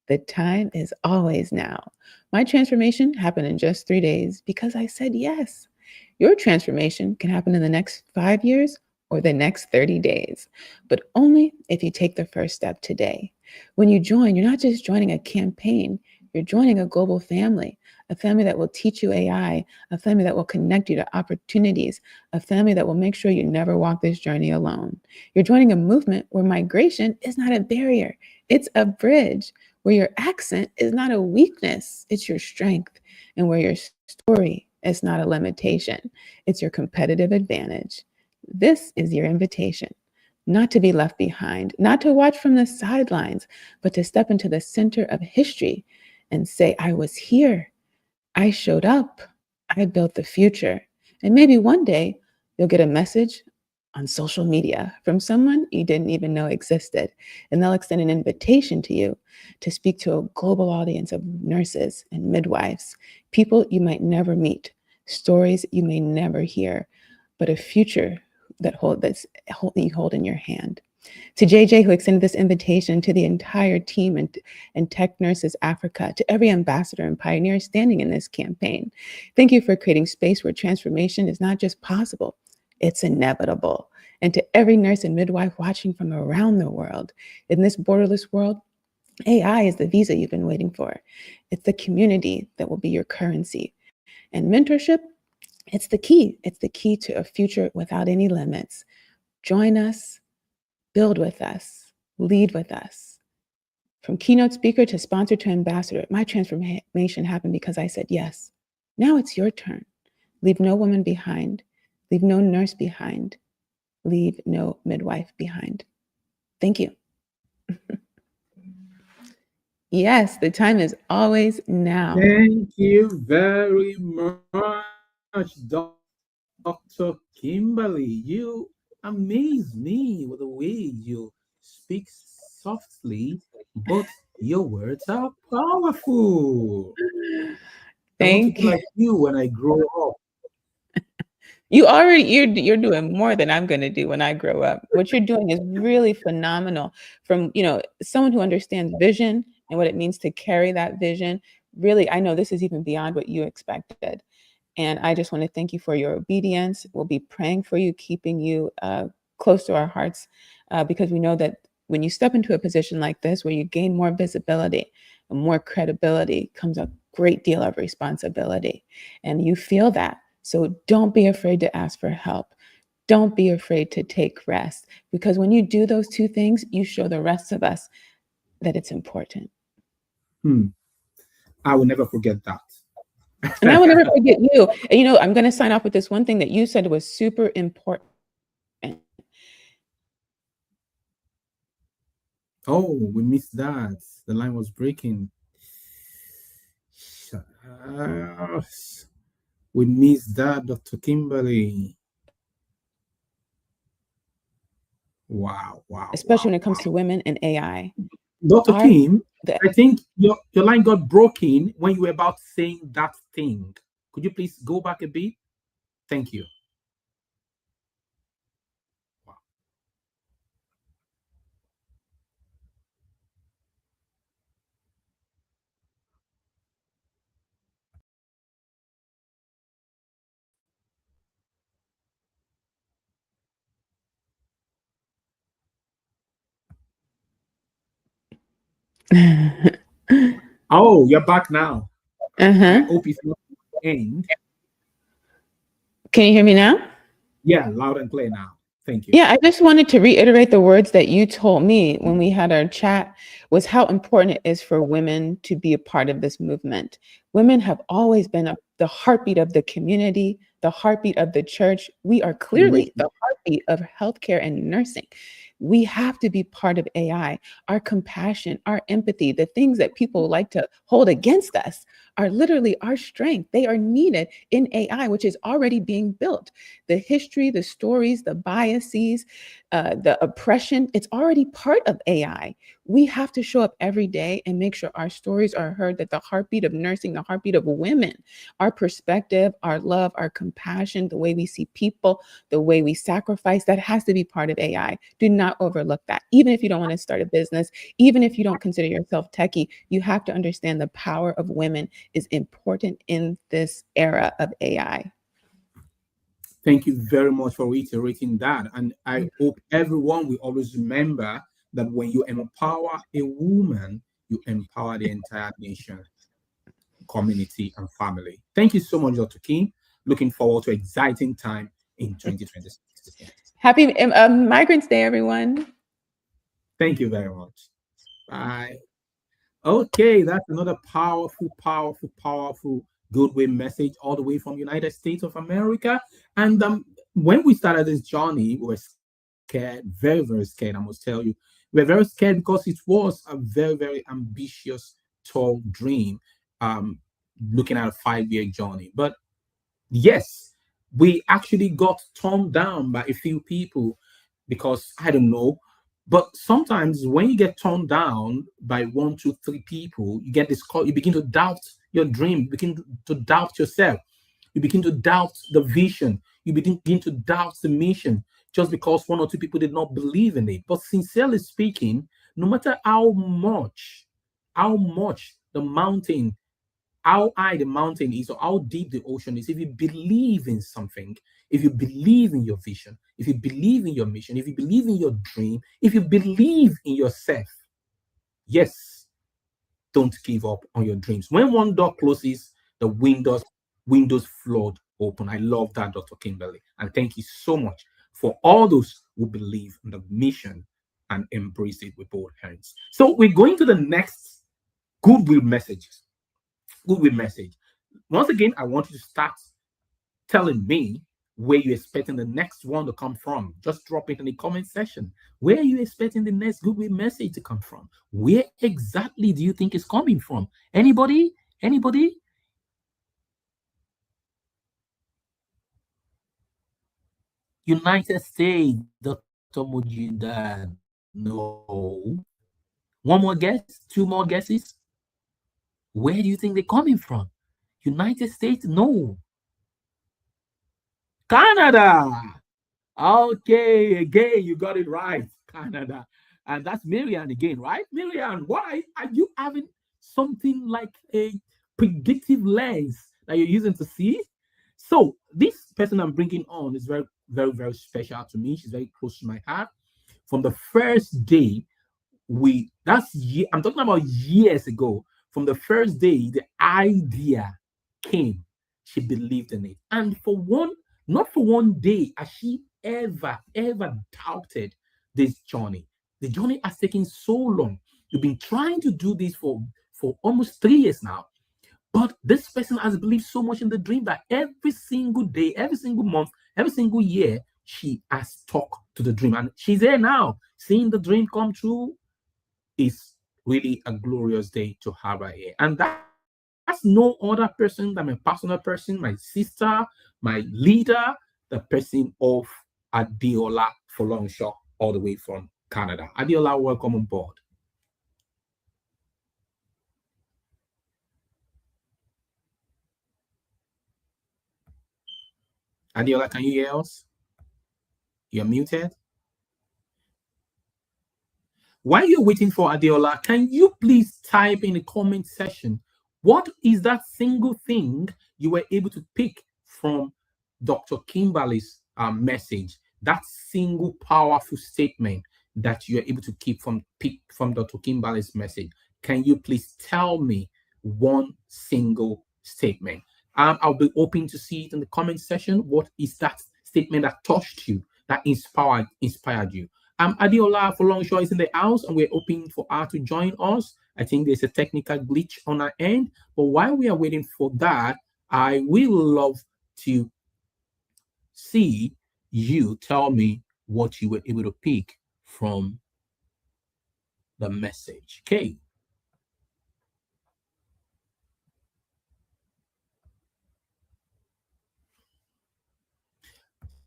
The time is always now. My transformation happened in just 3 days because I said yes. Your transformation can happen in the next 5 years or the next 30 days, but only if you take the first step today. When you join, you're not just joining a campaign, you're joining a global family, a family that will teach you AI, a family that will connect you to opportunities, a family that will make sure you never walk this journey alone. You're joining a movement where migration is not a barrier, it's a bridge, where your accent is not a weakness, it's your strength, and where your story is not a limitation, it's your competitive advantage. This is your invitation, not to be left behind, not to watch from the sidelines, but to step into the center of history and say, I was here, I showed up, I built the future. And maybe one day you'll get a message on social media from someone you didn't even know existed, and they'll extend an invitation to you to speak to a global audience of nurses and midwives, people you might never meet, stories you may never hear, but a future that you hold in your hand. To JJ, who extended this invitation, to the entire team and Tech Nurses Africa, to every ambassador and pioneer standing in this campaign, thank you for creating space where transformation is not just possible, it's inevitable. And to every nurse and midwife watching from around the world, in this borderless world, AI is the visa you've been waiting for. It's the community that will be your currency. And mentorship, it's the key. It's the key to a future without any limits. Join us, build with us, lead with us. From keynote speaker to sponsor to ambassador, my transformation happened because I said yes. Now it's your turn. Leave no woman behind. Leave no nurse behind. Leave no midwife behind. Thank you. Yes, the time is always now. Thank you very much, Dr. Kimberly. You amaze me with the way you speak softly, but your words are powerful. I want to Thank be you. like you when I grow up. You're doing more than I'm going to do when I grow up. What you're doing is really phenomenal. From, someone who understands vision and what it means to carry that vision. Really, I know this is even beyond what you expected. And I just want to thank you for your obedience. We'll be praying for you, keeping you close to our hearts, because we know that when you step into a position like this where you gain more visibility and more credibility, comes a great deal of responsibility. And you feel that. So don't be afraid to ask for help. Don't be afraid to take rest, because when you do those two things, you show the rest of us that it's important. I will never forget that. And I will never forget you. And, you know, I'm going to sign off with this one thing that you said was super important. Oh, we missed that. The line was breaking. We missed that, Dr. Kimberly. Wow. Especially when it comes to women and AI. Dr. Kim, I think your line got broken when you were about saying that thing. Could you please go back a bit? Thank you. Oh, you're back now. I hope it's not the end. Can you hear me now? Yeah, loud and clear now. Thank you. Yeah, I just wanted to reiterate the words that you told me when we had our chat, was how important it is for women to be a part of this movement. Women have always been the heartbeat of the community, the heartbeat of the church. We are clearly the heartbeat of healthcare and nursing. We have to be part of AI. Our compassion, our empathy, the things that people like to hold against us are literally our strength. They are needed in AI, which is already being built. The history, the stories, the biases, the oppression, it's already part of AI. We have to show up every day and make sure our stories are heard, that the heartbeat of nursing, the heartbeat of women, our perspective, our love, our compassion, the way we see people, the way we sacrifice, that has to be part of AI. Do not overlook that. Even if you don't want to start a business, even if you don't consider yourself techie, you have to understand the power of women is important in this era of AI. Thank you very much for reiterating that. And I hope everyone will always remember that when you empower a woman, you empower the entire nation, community, and family. Thank you so much, Dr. Kim. Looking forward to exciting time in 2026. Happy Migrants Day, everyone. Thank you very much. Bye. Okay, that's another powerful goodwill message all the way from United States of America. And when we started this journey, we were scared, very, very scared, I must tell you. We were very scared because it was a very, very ambitious, tall dream, looking at a 5-year journey. But yes, we actually got turned down by a few people because, I don't know, but sometimes when you get turned down by 1, 2, 3 people, you get this call, you begin to doubt your dream, you begin to doubt yourself, you begin to doubt the vision, you begin to doubt the mission, just because 1 or 2 people did not believe in it. But sincerely speaking, no matter how much the mountain, how high the mountain is or how deep the ocean is, if you believe in something, if you believe in your vision, if you believe in your mission, if you believe in your dream, if you believe in yourself, yes, don't give up on your dreams. When one door closes, the windows flood open. I love that, Dr. Kimberly. And thank you so much for all those who believe in the mission and embrace it with both hands. So we're going to the next goodwill messages. Goodwill message. Once again, I want you to start telling me where you're expecting the next one to come from. Just drop it in the comment section. Where are you expecting the next goodwill message to come from? Where exactly do you think it's coming from? Anybody? Anybody? United States, Dr. Mujida. No. One more guess? 2 more guesses? Where do you think they're coming from? United States? No. Canada. Okay, again, you got it right. Canada. And that's Marianne again, right? Marianne, why are you having something like a predictive lens that you're using to see? So this person I'm bringing on is very, very, very special to me. She's very close to my heart. From the first day I'm talking about years ago. From the first day the idea came, she believed in it. And not for one day has she ever doubted this journey. The journey has taken so long. You've been trying to do this for almost 3 years now. But this person has believed so much in the dream that every single day, every single month, every single year, she has stuck to the dream. And she's there now. Seeing the dream come true is really a glorious day to have her here. And that's no other person than my personal person, my sister, my leader, the person of Adiola Folongshaw, all the way from Canada. Adiola, welcome on board. Adiola, can you hear us? You're muted. While you're waiting for Adiola, can you please type in the comment section, what is that single thing you were able to pick from Dr. Kimberly's message? That single powerful statement that you're able to pick from Dr. Kimberly's message. Can you please tell me one single statement? I'll be open to see it in the comment section. What is that statement that touched you, that inspired you? Adiola Folongshaw is in the house, and we're hoping for her to join us. I think there's a technical glitch on our end, but while we are waiting for that, I will love to see you tell me what you were able to pick from the message. Okay.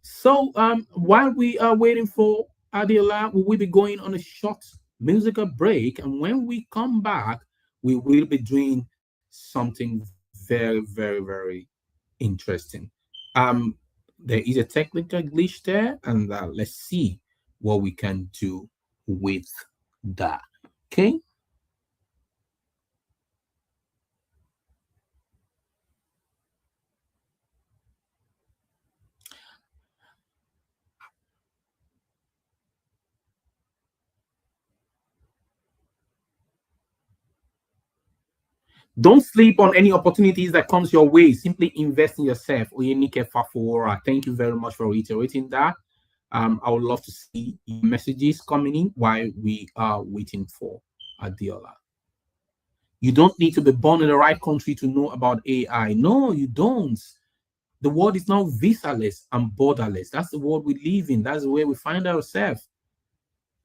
So while we are waiting for Adiola, we will be going on a short musical break, and when we come back, we will be doing something very, very, very interesting. There is a technical glitch there, and let's see what we can do with that. Okay. Don't sleep on any opportunities that comes your way. Simply invest in yourself. Oyenike Fafora, thank you very much for reiterating that. I would love to see messages coming in while we are waiting for Adiola. You don't need to be born in the right country to know about AI. No, you don't. The world is now visa-less and borderless. That's the world we live in. That's the way we find ourselves.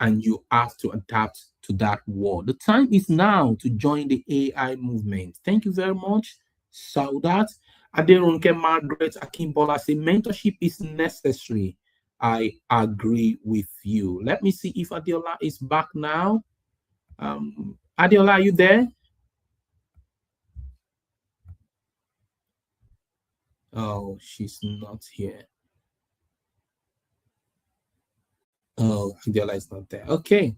And you have to adapt to that world. The time is now to join the AI movement. Thank you very much, Saudat. Aderonke Margaret Akimbola say mentorship is necessary. I agree with you. Let me see if Adiola is back now. Adiola, are you there? Oh, she's not here. Oh, Adiola is not there. Okay.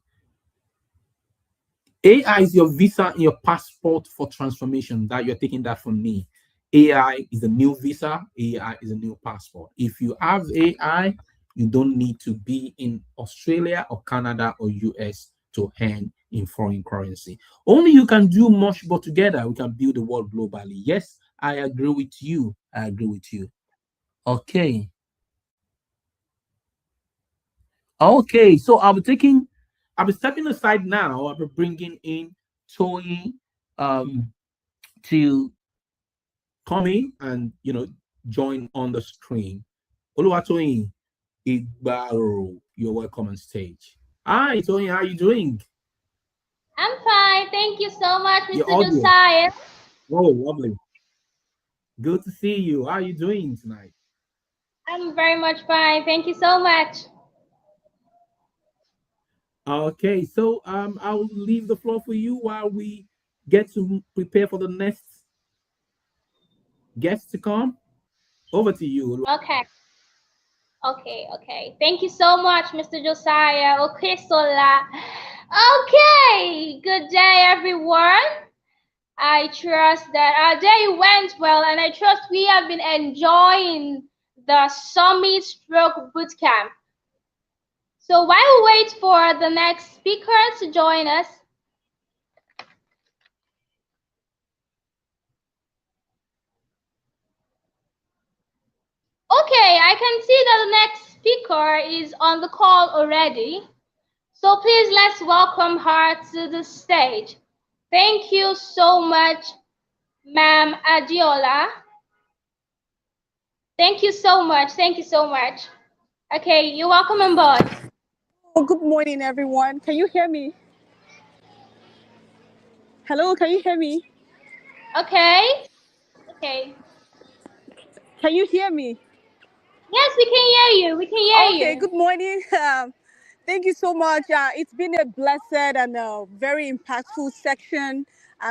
AI is your visa and your passport for transformation. That you're taking that from me. AI is the new visa. AI is a new passport. If you have AI, you don't need to be in Australia or Canada or US to earn in foreign currency. Only you can do much, but together we can build the world globally. Yes, I agree with you. I agree with you. Okay. Okay, so I'll be stepping aside now. I'll be bringing in Tony to come in and join on the screen. Oluwatoyin Igbaro, you're welcome on stage. Hi, Tony, how are you doing? I'm fine. Thank you so much, Your Mr. audio. Josiah. Oh, lovely. Good to see you. How are you doing tonight? I'm very much fine. Thank you so much. Okay, so I'll leave the floor for you while we get to prepare for the next guest to come. Over to you. Okay. Okay. Thank you so much, Mr. Josiah. Okay, Sola. Okay. Good day, everyone. I trust that our day went well, and I trust we have been enjoying the Summit Stroke Bootcamp. So while we wait for the next speaker to join us, okay, I can see that the next speaker is on the call already. So please let's welcome her to the stage. Thank you so much, Ma'am Adiola. Thank you so much. Thank you so much. Okay, you're welcome on board. Oh, good morning, everyone. Can you hear me? Hello, can you hear me? Okay. Okay. Can you hear me? Yes, we can hear you. We can hear Okay, you. good morning. Thank you so much. It's been a blessed and very impactful section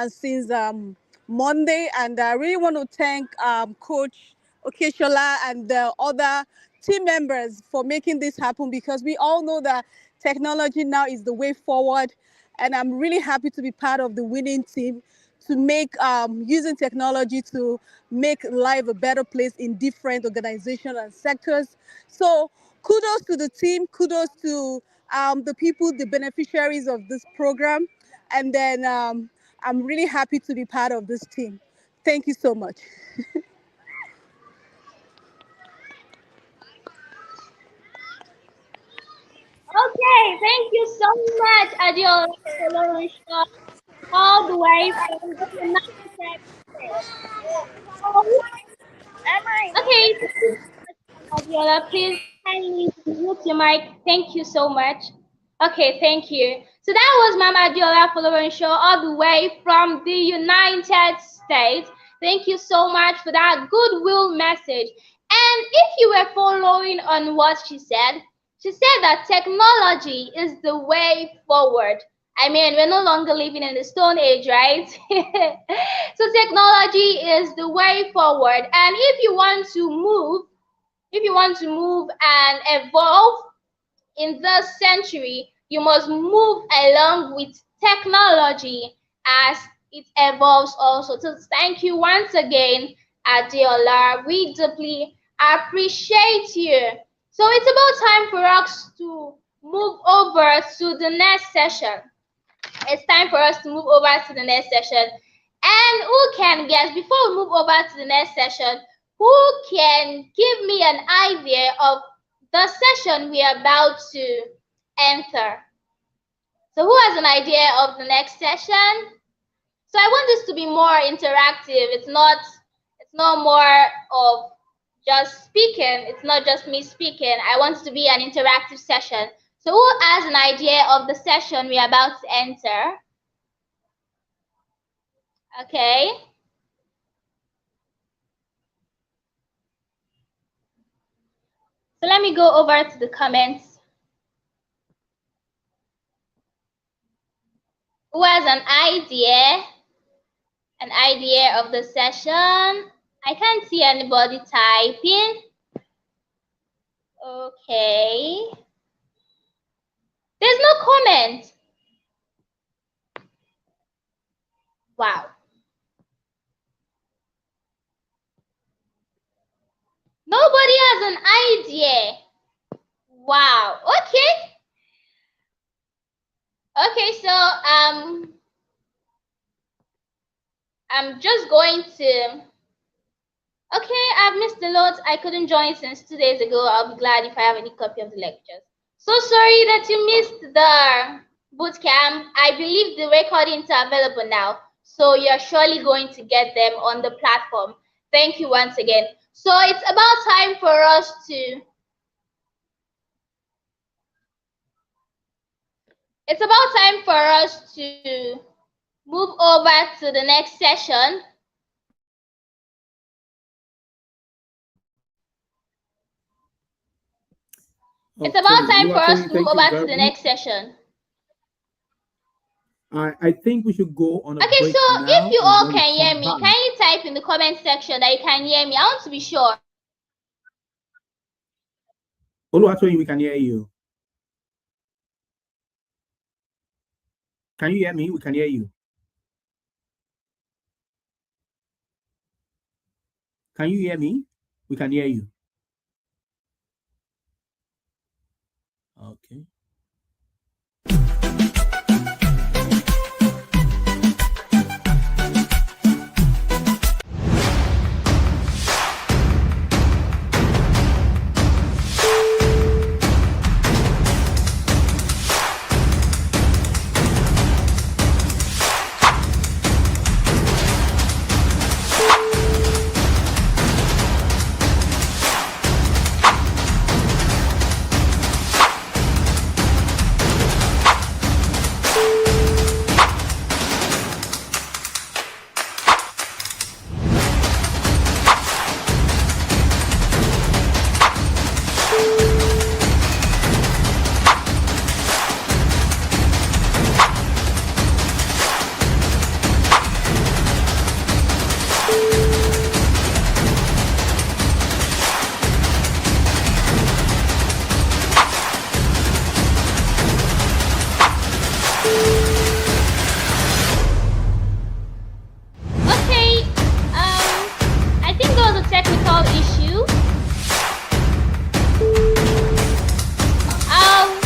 since Monday. And I really want to thank Coach Okeshola and the other team members for making this happen, because we all know that technology now is the way forward. And I'm really happy to be part of the winning team to make using technology to make life a better place in different organizations and sectors. So kudos to the team, kudos to the people, the beneficiaries of this program. And then I'm really happy to be part of this team. Thank you so much. Okay, thank you so much, Adiola, for all the way from the United States. Okay, thank you so much, Adiola. Please kindly mute your mic. Thank you so much. Okay, thank you. So that was Mama Adiola following show all the way from the United States. Thank you so much for that goodwill message. And if you were following on what she said that technology is the way forward. I mean, we're no longer living in the Stone Age, right? So technology is the way forward. And if you want to move and evolve in this century, you must move along with technology as it evolves also. So thank you once again, Adeola. We deeply appreciate you. So it's about time for us to move over to the next session. It's time for us to move over to the next session. And who can guess, before we move over to the next session, who can give me an idea of the session we are about to enter? So who has an idea of the next session? So I want this to be more interactive. It's not more of just speaking. It's not just me speaking. I want it to be an interactive session. So who has an idea of the session we are about to enter? Okay. So let me go over to the comments. Who has an idea? An idea of the session? I can't see anybody typing. Okay. There's no comment. Wow. Nobody has an idea. Wow. Okay. Okay, so I'm just going to. Okay, I've missed a lot. I couldn't join since 2 days ago. I'll be glad if I have any copy of the lectures. So sorry that you missed the bootcamp. I believe the recordings are available now, so you're surely going to get them on the platform. Thank you once again. So it's about time for us to. It's about time for us to move over to the next session. It's about time for us to move over to the next session. I think we should go on a okay, break so now, if you and all when we can hear come me, back- can you type in the comment section that you can hear me? I want to be sure. Oluwatoyin, we can hear you. Can you hear me? We can hear you. Can you hear me? We can hear you. Okay. Okay, I think there was a technical issue. Um,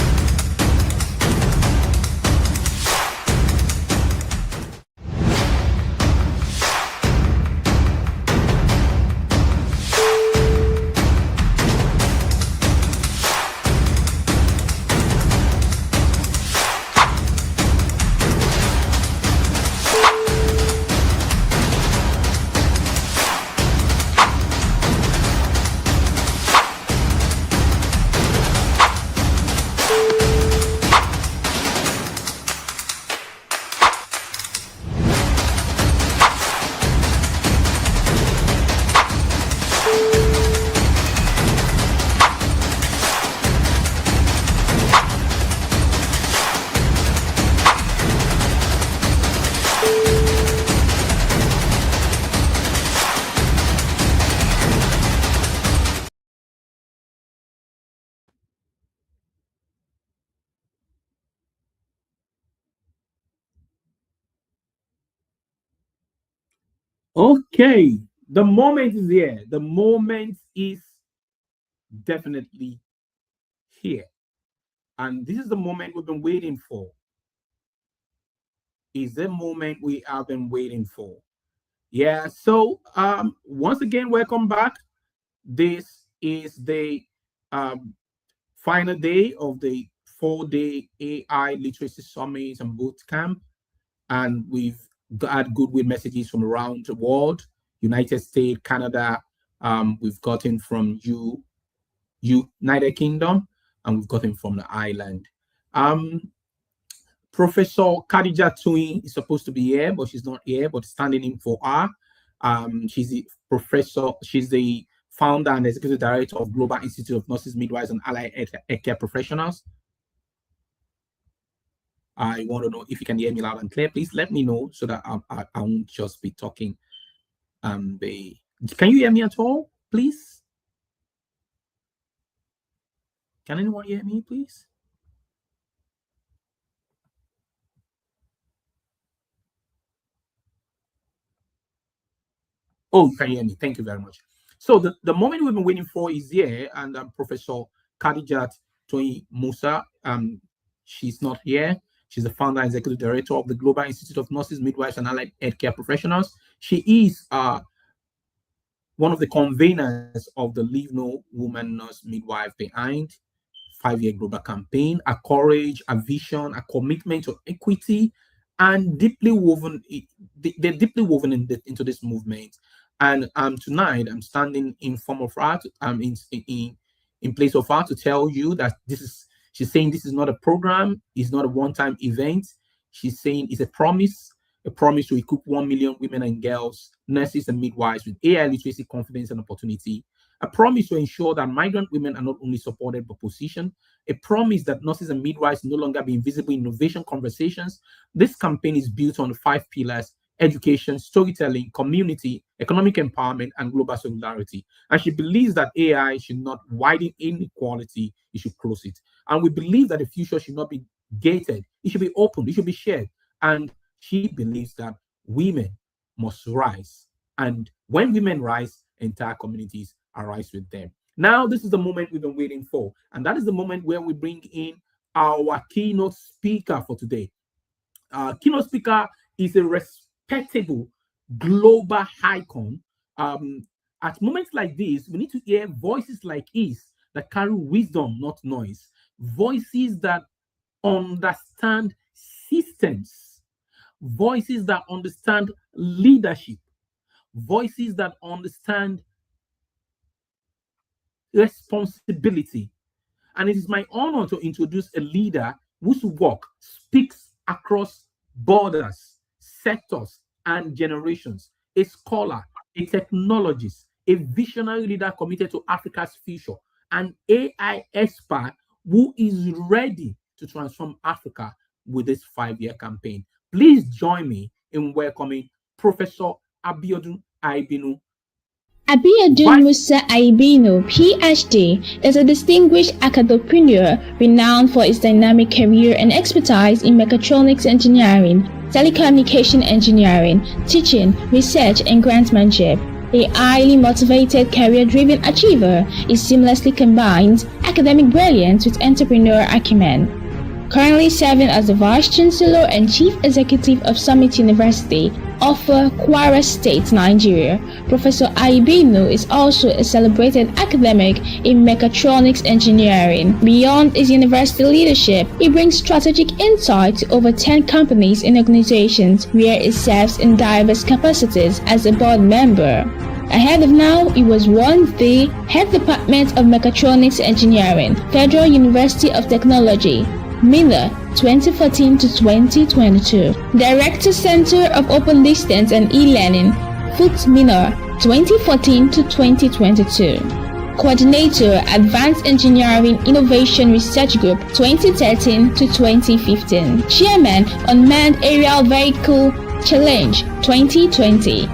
Okay. The moment is here. The moment is definitely here. And this is the moment we've been waiting for. Is the moment we have been waiting for. Yeah. So once again, welcome back. This is the um, final day of the 4-day AI literacy summit and bootcamp. And we've got goodwill messages from around the world, United States, Canada. We've gotten from United Kingdom, and we've gotten from the island. Professor Khadija Twin is supposed to be here, but she's not here, but standing in for her. She's the professor, she's the founder and executive director of Global Institute of Nurses, Midwives, and Allied Healthcare Professionals. I want to know if you can hear me loud and clear. Please let me know so that I won't just be talking. Can you hear me at all, please? Can anyone hear me, please? Oh, you can hear me. Thank you very much. So the moment we've been waiting for is here, and Professor Khadijat Toyi Musa, she's not here. She's the founder and executive director of the Global Institute of Nurses, Midwives, and Allied Healthcare Professionals. She is one of the conveners of the Leave No Woman Nurse Midwife Behind 5-year global campaign. A courage, a vision, a commitment to equity, and deeply woven. They're deeply woven into this movement. And tonight I'm standing in form of her, in place of her to tell you that this is. She's saying this is not a program. It's not a one-time event. She's saying it's a promise to equip 1 million women and girls, nurses and midwives with AI literacy, confidence, and opportunity. A promise to ensure that migrant women are not only supported but positioned. A promise that nurses and midwives no longer be invisible in innovation conversations. This campaign is built on 5 pillars: education, storytelling, community, economic empowerment, and global solidarity. And she believes that AI should not widen inequality, it should close it. And we believe that the future should not be gated, it should be open, it should be shared. And she believes that women must rise. And when women rise, entire communities arise with them. Now, this is the moment we've been waiting for, and that is the moment where we bring in our keynote speaker for today. Keynote speaker is a respectable global icon. At moments like this, we need to hear voices like his that carry wisdom, not noise. Voices that understand systems. Voices that understand leadership. Voices that understand responsibility. And it is my honor to introduce a leader whose work speaks across borders, sectors, and generations. A scholar, a technologist, a visionary leader committed to Africa's future, an AI expert who is ready to transform Africa with this 5-year campaign. Please join me in welcoming Professor Abiodun Aibinu. Abiodun Musa Aibinu, PhD, is a distinguished academician renowned for his dynamic career and expertise in mechatronics engineering, telecommunication engineering, teaching, research, and grantsmanship. A highly motivated, career-driven achiever, he seamlessly combines academic brilliance with entrepreneurial acumen. Currently serving as the Vice Chancellor and Chief Executive of Summit University, Offa, Kwara State, Nigeria, Professor Aibinu is also a celebrated academic in mechatronics engineering. Beyond his university leadership, he brings strategic insight to over 10 companies and organizations where he serves in diverse capacities as a board member. Ahead of now, he was once the Head Department of Mechatronics Engineering, Federal University of Technology, Miller, 2014 to 2022. Director Center of Open Distance and E-Learning, FUT Miller, 2014 to 2022. Coordinator, Advanced Engineering Innovation Research Group, 2013 to 2015. Chairman, Unmanned Aerial Vehicle Challenge, 2020.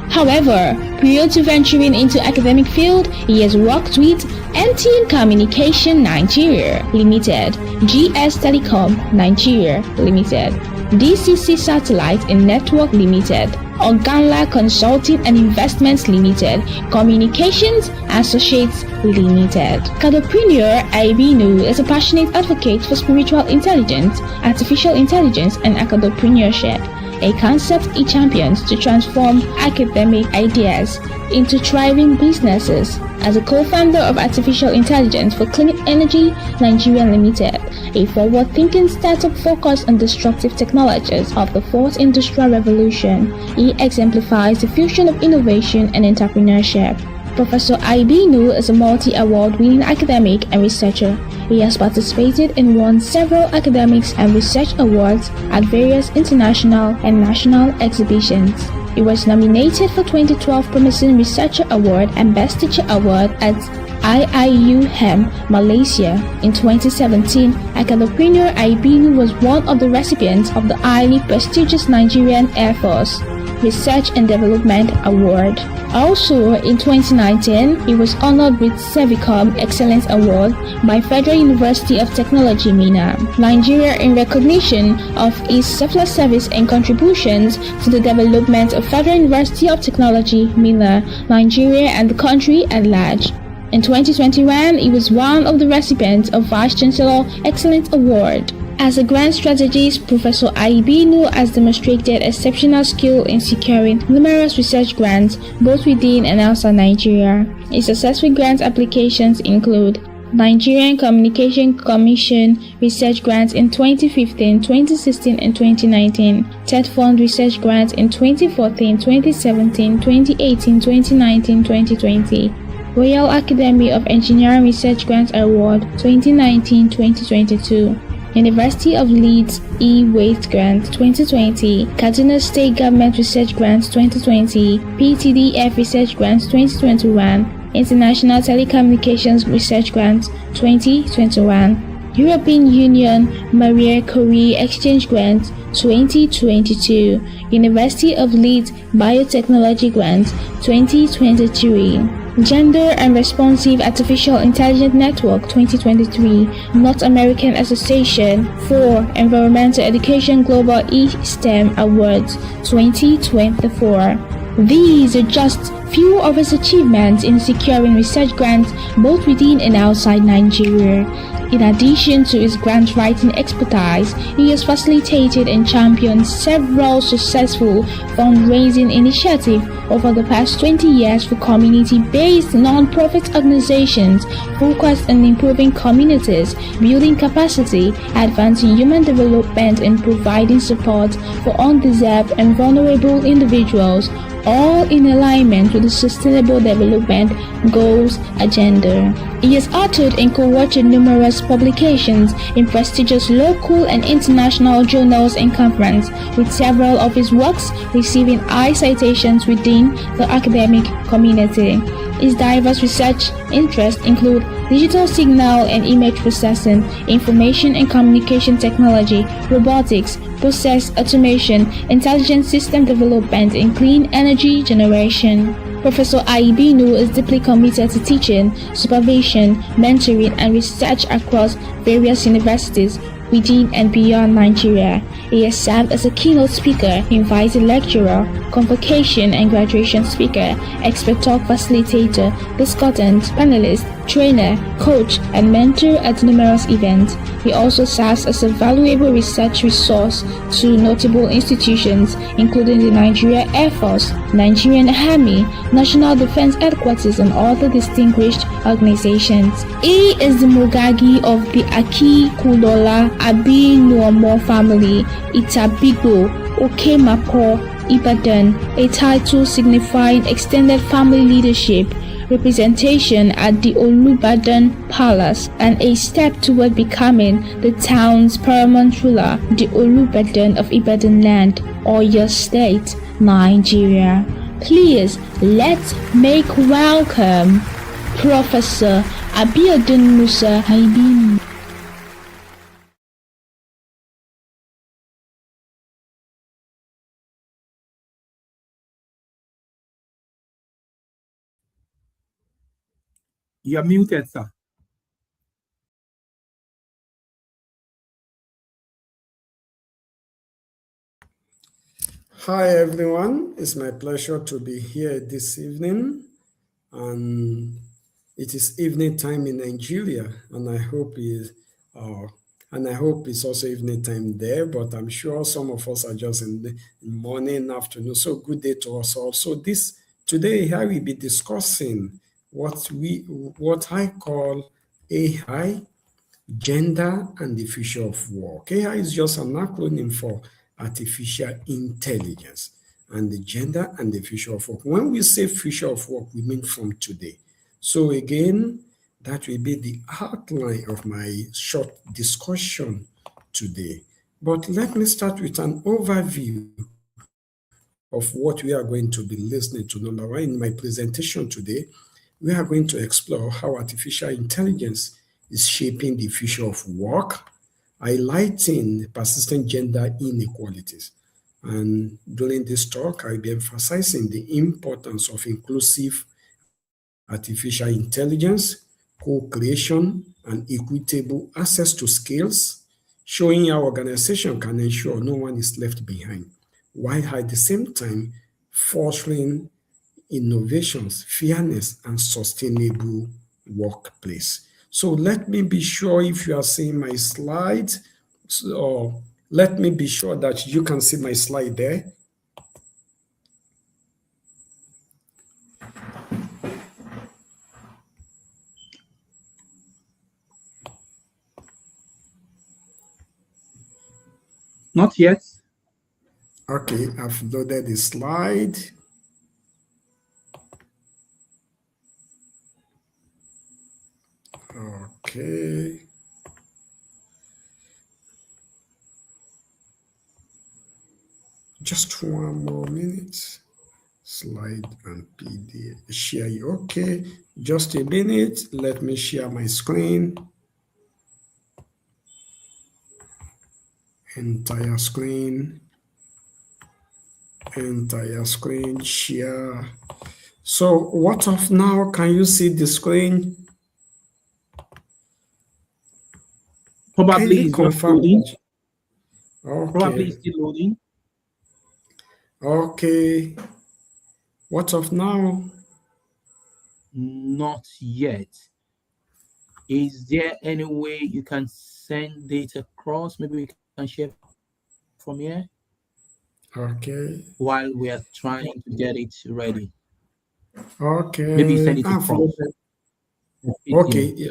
However, prior to venturing into academic field, he has worked with MTN Communication Nigeria Limited, GS Telecom Nigeria Limited, DCC Satellite and Network Limited, Organla Consulting and Investments Limited, Communications Associates Limited. Academician Aibinu is a passionate advocate for spiritual intelligence, artificial intelligence, and academicianship, a concept he champions to transform academic ideas into thriving businesses. As a co-founder of Artificial Intelligence for Clean Energy Nigeria Limited, a forward-thinking startup focused on disruptive technologies of the fourth industrial revolution, he exemplifies the fusion of innovation and entrepreneurship. Professor Aibinu is a multi-award-winning academic and researcher. He has participated and won several academics and research awards at various international and national exhibitions. He was nominated for 2012 Promising Researcher Award and Best Teacher Award at IIUM Malaysia. In 2017, Academician Aibinu was one of the recipients of the highly prestigious Nigerian Air Force Research and Development Award. Also, in 2019, he was honored with Servicom Excellence Award by Federal University of Technology, Minna, Nigeria, in recognition of his selfless service and contributions to the development of Federal University of Technology, Minna, Nigeria, and the country at large. In 2021, he was one of the recipients of Vice Chancellor Excellence Award. As a grant strategist, Professor Aibinu has demonstrated exceptional skill in securing numerous research grants both within and outside Nigeria. His successful grant applications include Nigerian Communication Commission research grants in 2015, 2016, and 2019, TED Fund research grants in 2014, 2017, 2018, 2019, 2020. Royal Academy of Engineering Research Grants Award 2019-2022, University of Leeds E-Waste Grant 2020, Kaduna State Government Research Grants 2020, PTDF Research Grants 2021, International Telecommunications Research Grants 2021, European Union Marie Curie Exchange Grants 2022, University of Leeds Biotechnology Grants 2023, Gender and Responsive Artificial Intelligence Network 2023, North American Association for Environmental Education Global E-STEM Awards 2024, These are just few of his achievements in securing research grants both within and outside Nigeria. In addition to his grant writing expertise, he has facilitated and championed several successful fundraising initiatives over the past 20 years for community-based non-profit organizations focused on improving communities, building capacity, advancing human development, and providing support for undeserved and vulnerable individuals, all in alignment with the Sustainable Development Goals agenda. He has authored and co-authored numerous publications in prestigious local and international journals and conferences, with several of his works receiving high citations within the academic community. His diverse research interests include digital signal and image processing, information and communication technology, robotics, process automation, intelligent system development, and clean energy generation. Professor Aibinu is deeply committed to teaching, supervision, mentoring, and research across various universities within and beyond Nigeria. He has served as a keynote speaker, invited lecturer, convocation and graduation speaker, expert talk facilitator, discussant, panelist, trainer, coach, and mentor at numerous events. He also serves as a valuable research resource to notable institutions, including the Nigeria Air Force, Nigerian Army, National Defense Headquarters, and other distinguished organizations. He is the Mogagi of the Aki Kulola Abinuomo family, Itabigo, Okemapo, Ibadan, a title signifying extended family leadership, representation at the Olubadan Palace, and a step toward becoming the town's paramount ruler, the Olubadan of Ibadan land, Oyo State, Nigeria. Please, let's make welcome Professor Abiodun Musa Haibin. You're muted, sir. Hi everyone, it's my pleasure to be here this evening, and it is evening time in Nigeria, and I hope it's also evening time there, but I'm sure some of us are just in the morning, afternoon. So good day to us all. So today I will be discussing what I call AI, gender, and the future of work. AI is just an acronym for artificial intelligence, and the gender and the future of work. When we say future of work, we mean from today. So again, that will be the outline of my short discussion today. But let me start with an overview of what we are going to be listening to. Number one, in my presentation today, we are going to explore how artificial intelligence is shaping the future of work, highlighting persistent gender inequalities. And during this talk, I'll be emphasizing the importance of inclusive artificial intelligence, co-creation, and equitable access to skills, showing how organization can ensure no one is left behind, while at the same time fostering innovations, fairness, and sustainable workplace. So let me be sure if you are seeing my slide, so let me be sure that you can see my slide there. Not yet. Okay, I've loaded the slide. Okay. Just one more minute. Slide and PDF. Share. Okay, just a minute. Let me share my screen. Entire screen, share. So what of now? Can you see the screen? Probably it's just loading. Okay. Probably it's still loading. Okay. What of now? Not yet. Is there any way you can send data across? Maybe we can share from here Okay. while we are trying to get it ready. Maybe you Okay. send it I've across. loaded. Yeah. Okay.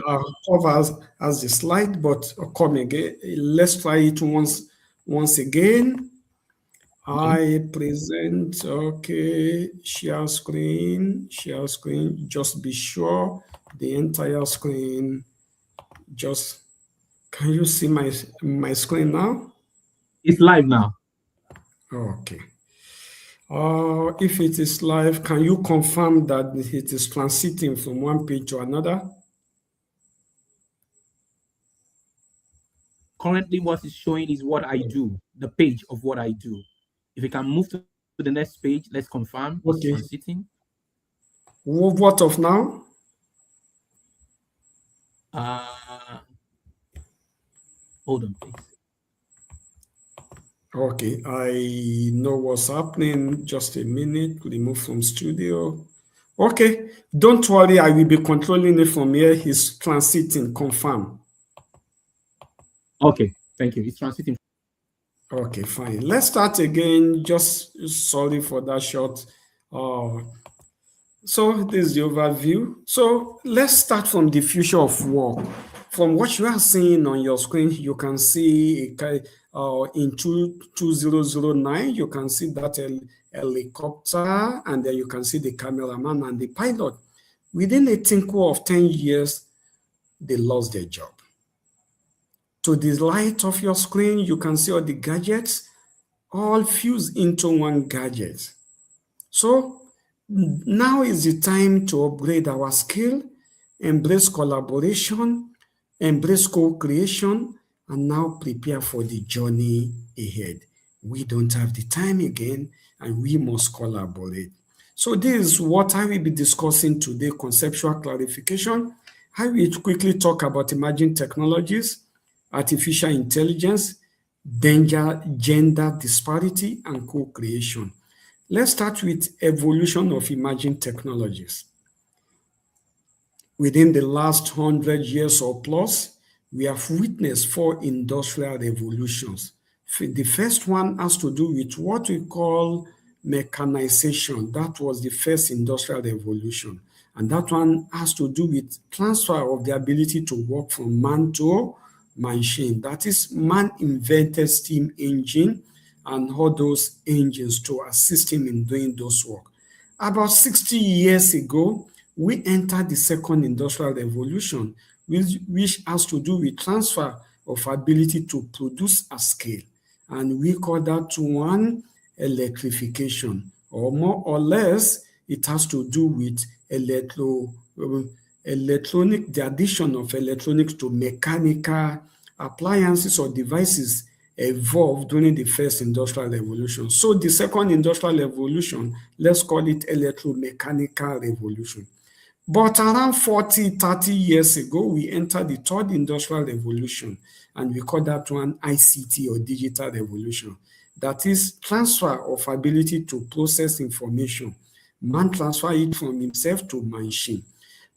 Cover as the slide, but come again. Let's try it once again. Okay. I present. Okay. Share screen. Share screen. Just be sure the entire screen. Just can you see my screen now? It's live now. Okay. If it is live, can you confirm that it is transiting from one page to another? Currently, what is showing is what I do, the page of what I do. If you can move to the next page, let's confirm it's Okay. transiting. What of now? Hold on, please. Okay, I know what's happening. Just a minute. Remove from studio. Okay, don't worry. I will be controlling it from here. He's transiting. Confirm. Okay, thank you. It's transiting. Okay, fine. Let's start again. Just sorry for that short. So this is the overview. So let's start from the future of work. From what you are seeing on your screen, you can see in 2009, you can see that helicopter, and then you can see the cameraman and the pilot. Within a tinkle of 10 years, they lost their job. To the right of your screen, you can see all the gadgets, all fused into one gadget. So now is the time to upgrade our skill, embrace collaboration, embrace co-creation, and now prepare for the journey ahead. We don't have the time again, and we must collaborate. So this is what I will be discussing today, conceptual clarification. I will quickly talk about emerging technologies, artificial intelligence, gender disparity, and co-creation. Let's start with evolution of emerging technologies. Within the last 100 years or plus, we have witnessed 4 industrial revolutions. The first one has to do with what we call mechanization. That was the first industrial revolution. And that one has to do with transfer of the ability to work from man to machine. That is, man invented steam engine and all those engines to assist him in doing those work. About 60 years ago, we entered the second industrial revolution, which has to do with transfer of ability to produce at scale. And we call that one electrification, or more or less, it has to do with electronic, the addition of electronics to mechanical appliances or devices evolved during the first industrial revolution. So the second industrial revolution, let's call it electromechanical revolution. But around 40, 30 years ago, we entered the third industrial revolution, and we call that one ICT or digital revolution. That is transfer of ability to process information. Man transfer it from himself to machine.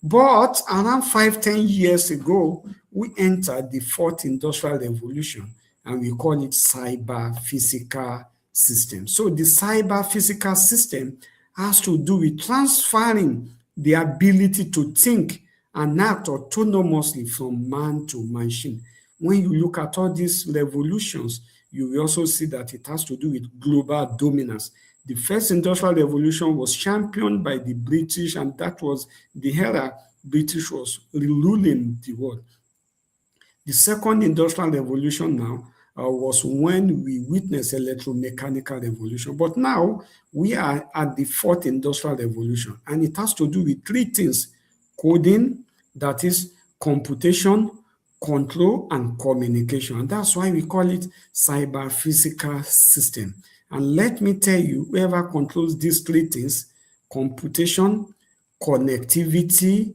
But around 5, 10 years ago, we entered the fourth industrial revolution, and we call it cyber physical system. So the cyber physical system has to do with transferring the ability to think and act autonomously from man to machine. When you look at all these revolutions, you will also see that it has to do with global dominance. The first industrial revolution was championed by the British, and that was the era British was ruling the world. The second industrial revolution now was when we witnessed electromechanical revolution. But now we are at the fourth industrial revolution, and it has to do with 3 things: coding, that is computation, control, and communication. And that's why we call it cyber physical system. And let me tell you, whoever controls these 3 things, computation, connectivity,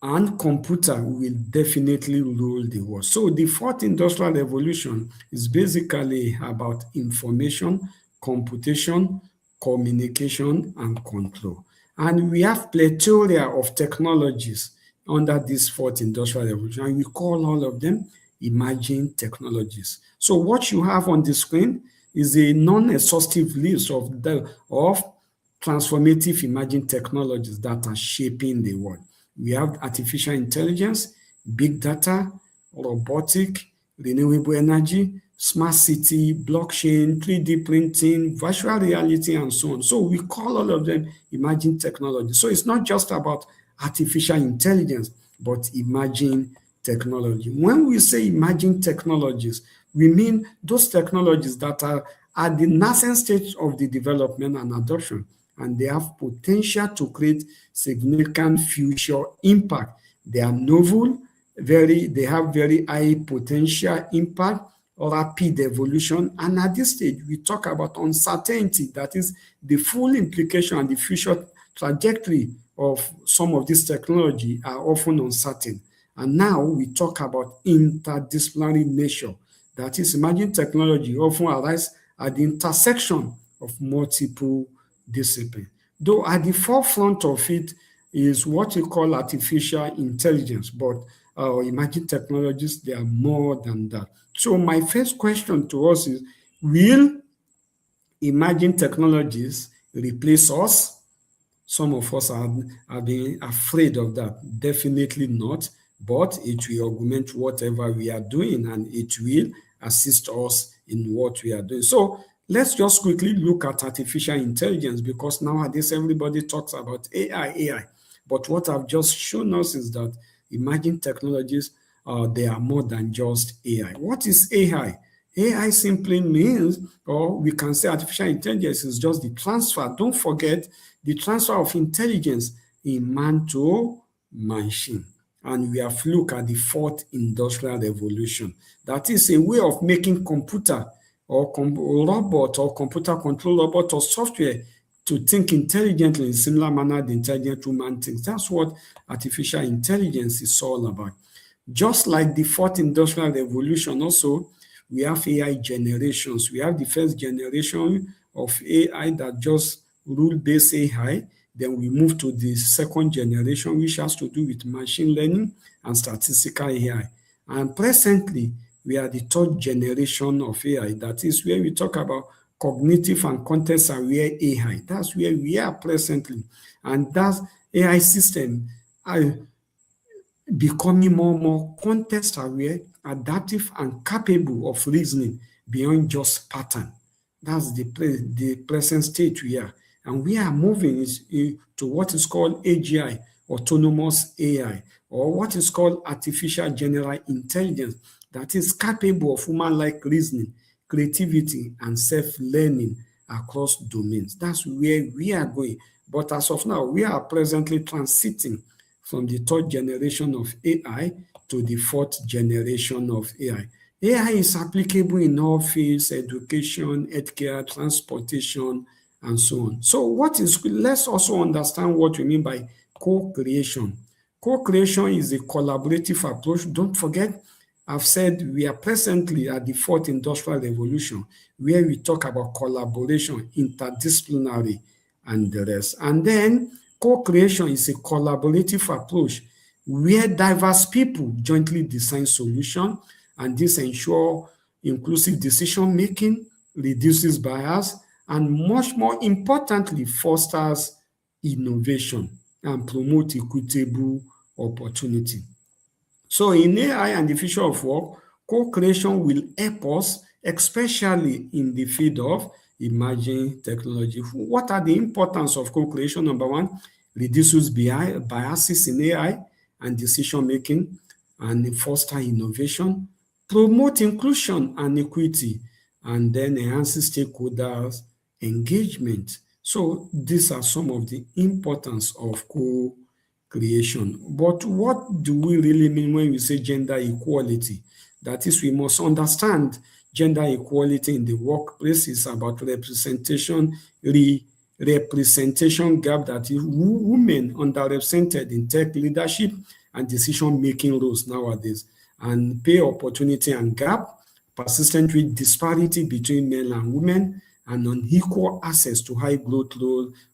and computer, will definitely rule the world. So the fourth industrial revolution is basically about information, computation, communication, and control. And we have plethora of technologies under this fourth industrial revolution, and we call all of them emerging technologies. So what you have on the screen is a non-exhaustive list of transformative emerging technologies that are shaping the world. We have artificial intelligence, big data, robotic, renewable energy, smart city, blockchain, 3D printing, virtual reality, and so on. So we call all of them emerging technology. So it's not just about artificial intelligence, but emerging technology. When we say emerging technologies, we mean those technologies that are at the nascent stage of the development and adoption, and they have potential to create significant future impact. They are novel, they have very high potential impact, rapid evolution, and at this stage, we talk about uncertainty, that is the full implication and the future trajectory of some of this technology are often uncertain. And now we talk about interdisciplinary nature, that is, emerging technology often arises at the intersection of multiple disciplines. Though at the forefront of it is what we call artificial intelligence, but emerging technologies, they are more than that. So my first question to us is, will emerging technologies replace us? Some of us are being afraid of that. Definitely not, but it will augment whatever we are doing, and it will assist us in what we are doing. So let's just quickly look at artificial intelligence, because nowadays everybody talks about AI. But what I've just shown us is that emerging technologies, they are more than just AI. What is AI? AI simply means, or we can say artificial intelligence is just the transfer. Don't forget the transfer of intelligence in man to machine. And we have looked at the fourth industrial revolution. That is a way of making computer or robot or computer control robot or software to think intelligently in similar manner the intelligent human thinks. That's what artificial intelligence is all about. Just like the fourth industrial revolution also, we have AI generations. We have the first generation of AI that just rule-based AI. Then we move to the second generation, which has to do with machine learning and statistical AI. And presently, we are the third generation of AI. That is where we talk about cognitive and context-aware AI. That's where we are presently. And that AI system are becoming more and more context-aware, adaptive, and capable of reasoning beyond just pattern. That's the present state we are. And we are moving to what is called AGI, autonomous AI, or what is called artificial general intelligence, that is capable of human-like reasoning, creativity, and self-learning across domains. That's where we are going. But as of now, we are presently transiting from the third generation of AI to the fourth generation of AI. AI is applicable in all fields: education, healthcare, transportation, and so on. So let's also understand what we mean by co-creation. Co-creation is a collaborative approach. Don't forget, I've said we are presently at the fourth industrial revolution, where we talk about collaboration, interdisciplinary, and the rest. And then co-creation is a collaborative approach where diverse people jointly design solutions, and this ensures inclusive decision-making, reduces bias, and much more importantly, fosters innovation and promote equitable opportunity. So in AI and the future of work, co-creation will help us, especially in the field of emerging technology. What are the importance of co-creation? Number one, reduces biases in AI and decision-making, and foster innovation, promote inclusion and equity, and then enhances stakeholders' engagement. So these are some of the importance of co-creation. But what do we really mean when we say gender equality? That is, we must understand gender equality in the workplace is about representation gap, that is women underrepresented in tech leadership and decision-making roles nowadays, and pay opportunity and gap, persistent with disparity between men and women, and unequal access to high growth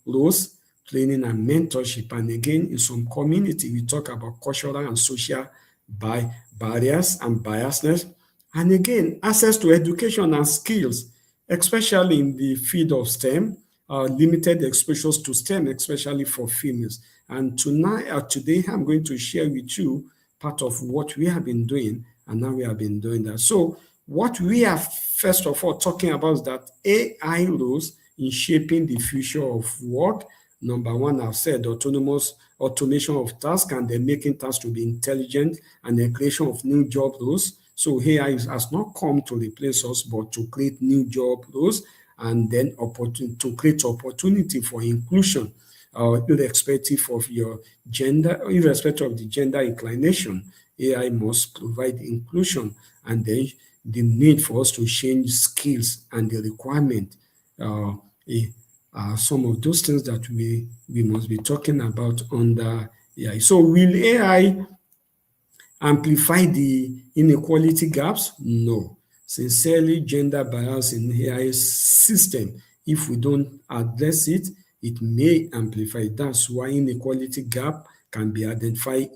roles, training and mentorship. And again, in some community, we talk about cultural and social barriers and biasness. And again, access to education and skills, especially in the field of STEM, limited exposures to STEM, especially for females. And today, I'm going to share with you part of what we have been doing and how we have been doing that. So what we are first of all talking about is that AI roles in shaping the future of work. Number one, I've said autonomous automation of tasks and then making tasks to be intelligent and the creation of new job roles. So AI has not come to replace us, but to create new job roles and then to create opportunity for inclusion, irrespective of your gender, irrespective of the gender inclination. AI must provide inclusion, and then the need for us to change skills and the requirement some of those things that we must be talking about under AI. So will AI amplify the inequality gaps? No. Sincerely, gender bias in AI system, if we don't address it, it may amplify. That's why inequality gap can be identified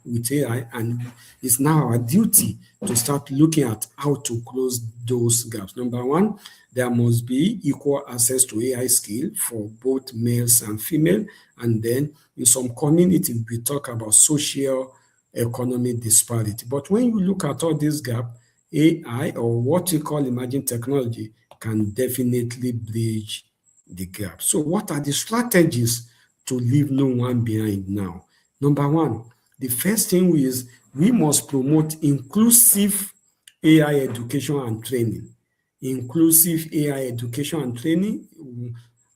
with AI, and it's now our duty to start looking at how to close those gaps. Number one, there must be equal access to AI skill for both males and female. And then in some communities, we talk about social economic disparity. But when you look at all these gaps, AI, or what we call emerging technology, can definitely bridge the gap. So what are the strategies to leave no one behind now? Number one, the first thing is we must promote inclusive AI education and training. Inclusive AI education and training,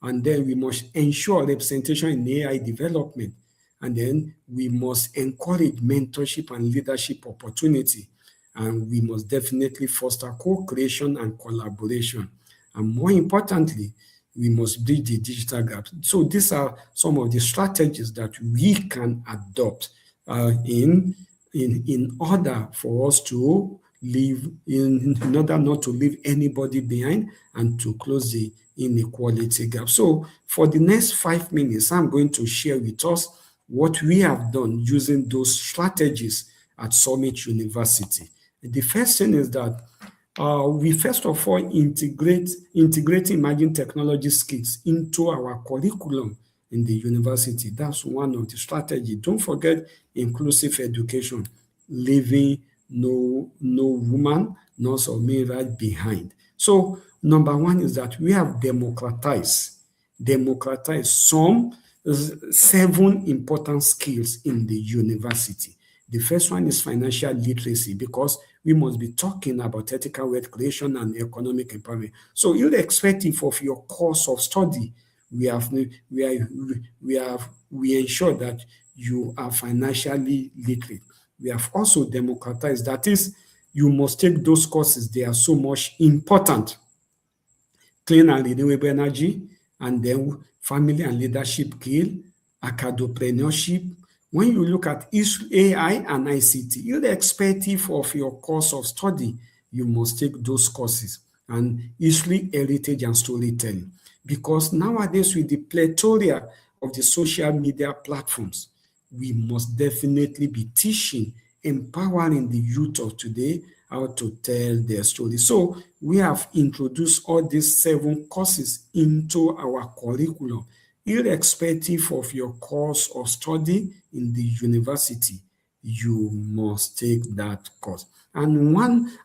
and then we must ensure representation in AI development, and then we must encourage mentorship and leadership opportunity, and we must definitely foster co-creation and collaboration, and more importantly, we must bridge the digital gap. So these are some of the strategies that we can adopt in order for us to live, in order not to leave anybody behind and to close the inequality gap. So for the next 5 minutes, I'm going to share with us what we have done using those strategies at Summit University. The first thing is that we first of all integrate emerging technology skills into our curriculum in the university. That's one of the strategies. Don't forget inclusive education, leaving no woman, nor or me right behind. So number one is that we have democratized some 7 important skills in the university. The first one is financial literacy, because we must be talking about ethical wealth creation and economic empowerment. So irrespective of your course of study, we ensure that you are financially literate. We have also democratized, that is, you must take those courses, they are so much important. Clean and renewable energy, and then family and leadership skill, academpreneurship. When you look at AI and ICT, irrespective of your course of study, you must take those courses, and history, heritage, and storytelling. Because nowadays, with the plethora of the social media platforms, we must definitely be teaching, empowering the youth of today how to tell their story. So we have introduced all these 7 courses into our curriculum. Irrespective of your course of study in the university, you must take that course. And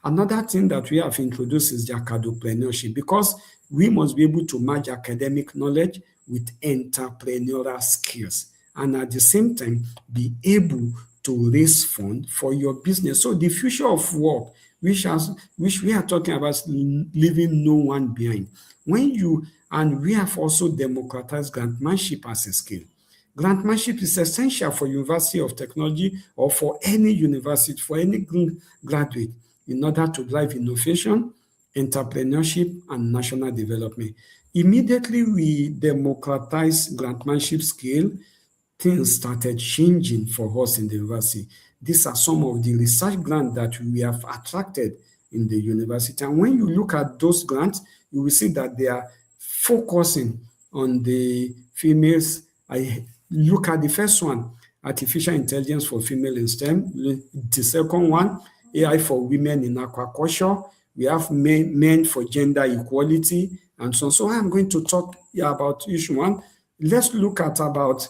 another thing that we have introduced is the academpreneurship, because we must be able to merge academic knowledge with entrepreneurial skills, and at the same time be able to raise funds for your business. So the future of work, which we are talking about, leaving no one behind. And we have also democratized grantmanship as a skill. Grantmanship is essential for University of Technology or for any university, for any graduate, in order to drive innovation, entrepreneurship, and national development. Immediately we democratized grantmanship skill, things started changing for us in the university. These are some of the research grants that we have attracted in the university. And when you look at those grants, you will see that they are focusing on the females. I look at the first one, artificial intelligence for female in STEM. The second one, AI for women in aquaculture. We have men for gender equality and so on. So I'm going to talk about each one. Let's look at about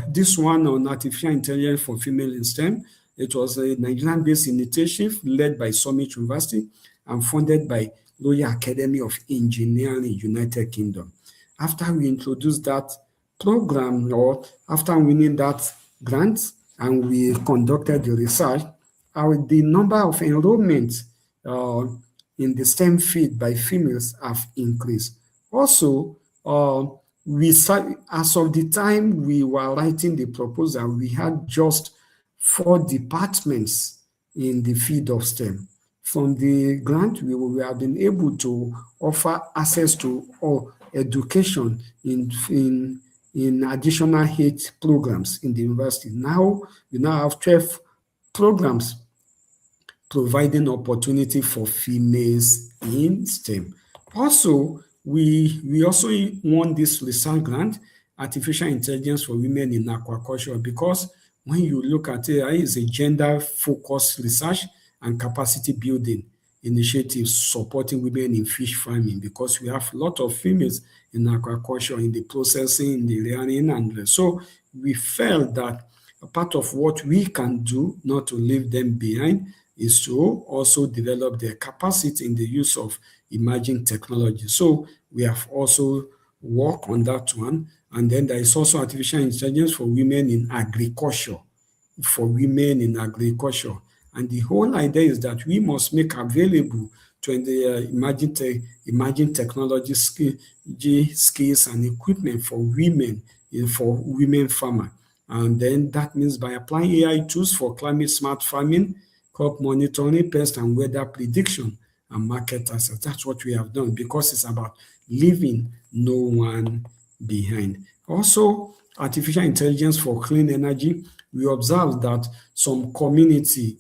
this one on artificial intelligence for female in STEM. It was a Nigerian-based initiative led by Summit University and funded by Royal Academy of Engineering, United Kingdom. After we introduced that program, or after winning that grant, and we conducted the research, the number of enrollments in the STEM field by females have increased. Also, as of the time we were writing the proposal, we had just 4 departments in the field of STEM. From the grant, we have been able to offer access to education in additional 8 programs in the university. Now, we now have 12 programs providing opportunity for females in STEM. Also, we also won this research grant, Artificial Intelligence for Women in Aquaculture, because when you look at AI, it's a gender-focused research and capacity building initiatives supporting women in fish farming, because we have a lot of females in aquaculture, in the processing, in the rearing, and so we felt that a part of what we can do, not to leave them behind, is to also develop their capacity in the use of emerging technology. So we have also worked on that one. And then there is also artificial intelligence for women in agriculture, And the whole idea is that we must make available to the emerging technology skills and equipment for women farmers. And then that means by applying AI tools for climate smart farming, crop monitoring, pest and weather prediction, and market access. That's what we have done, because it's about leaving no one behind. Also, artificial intelligence for clean energy. We observe that some community,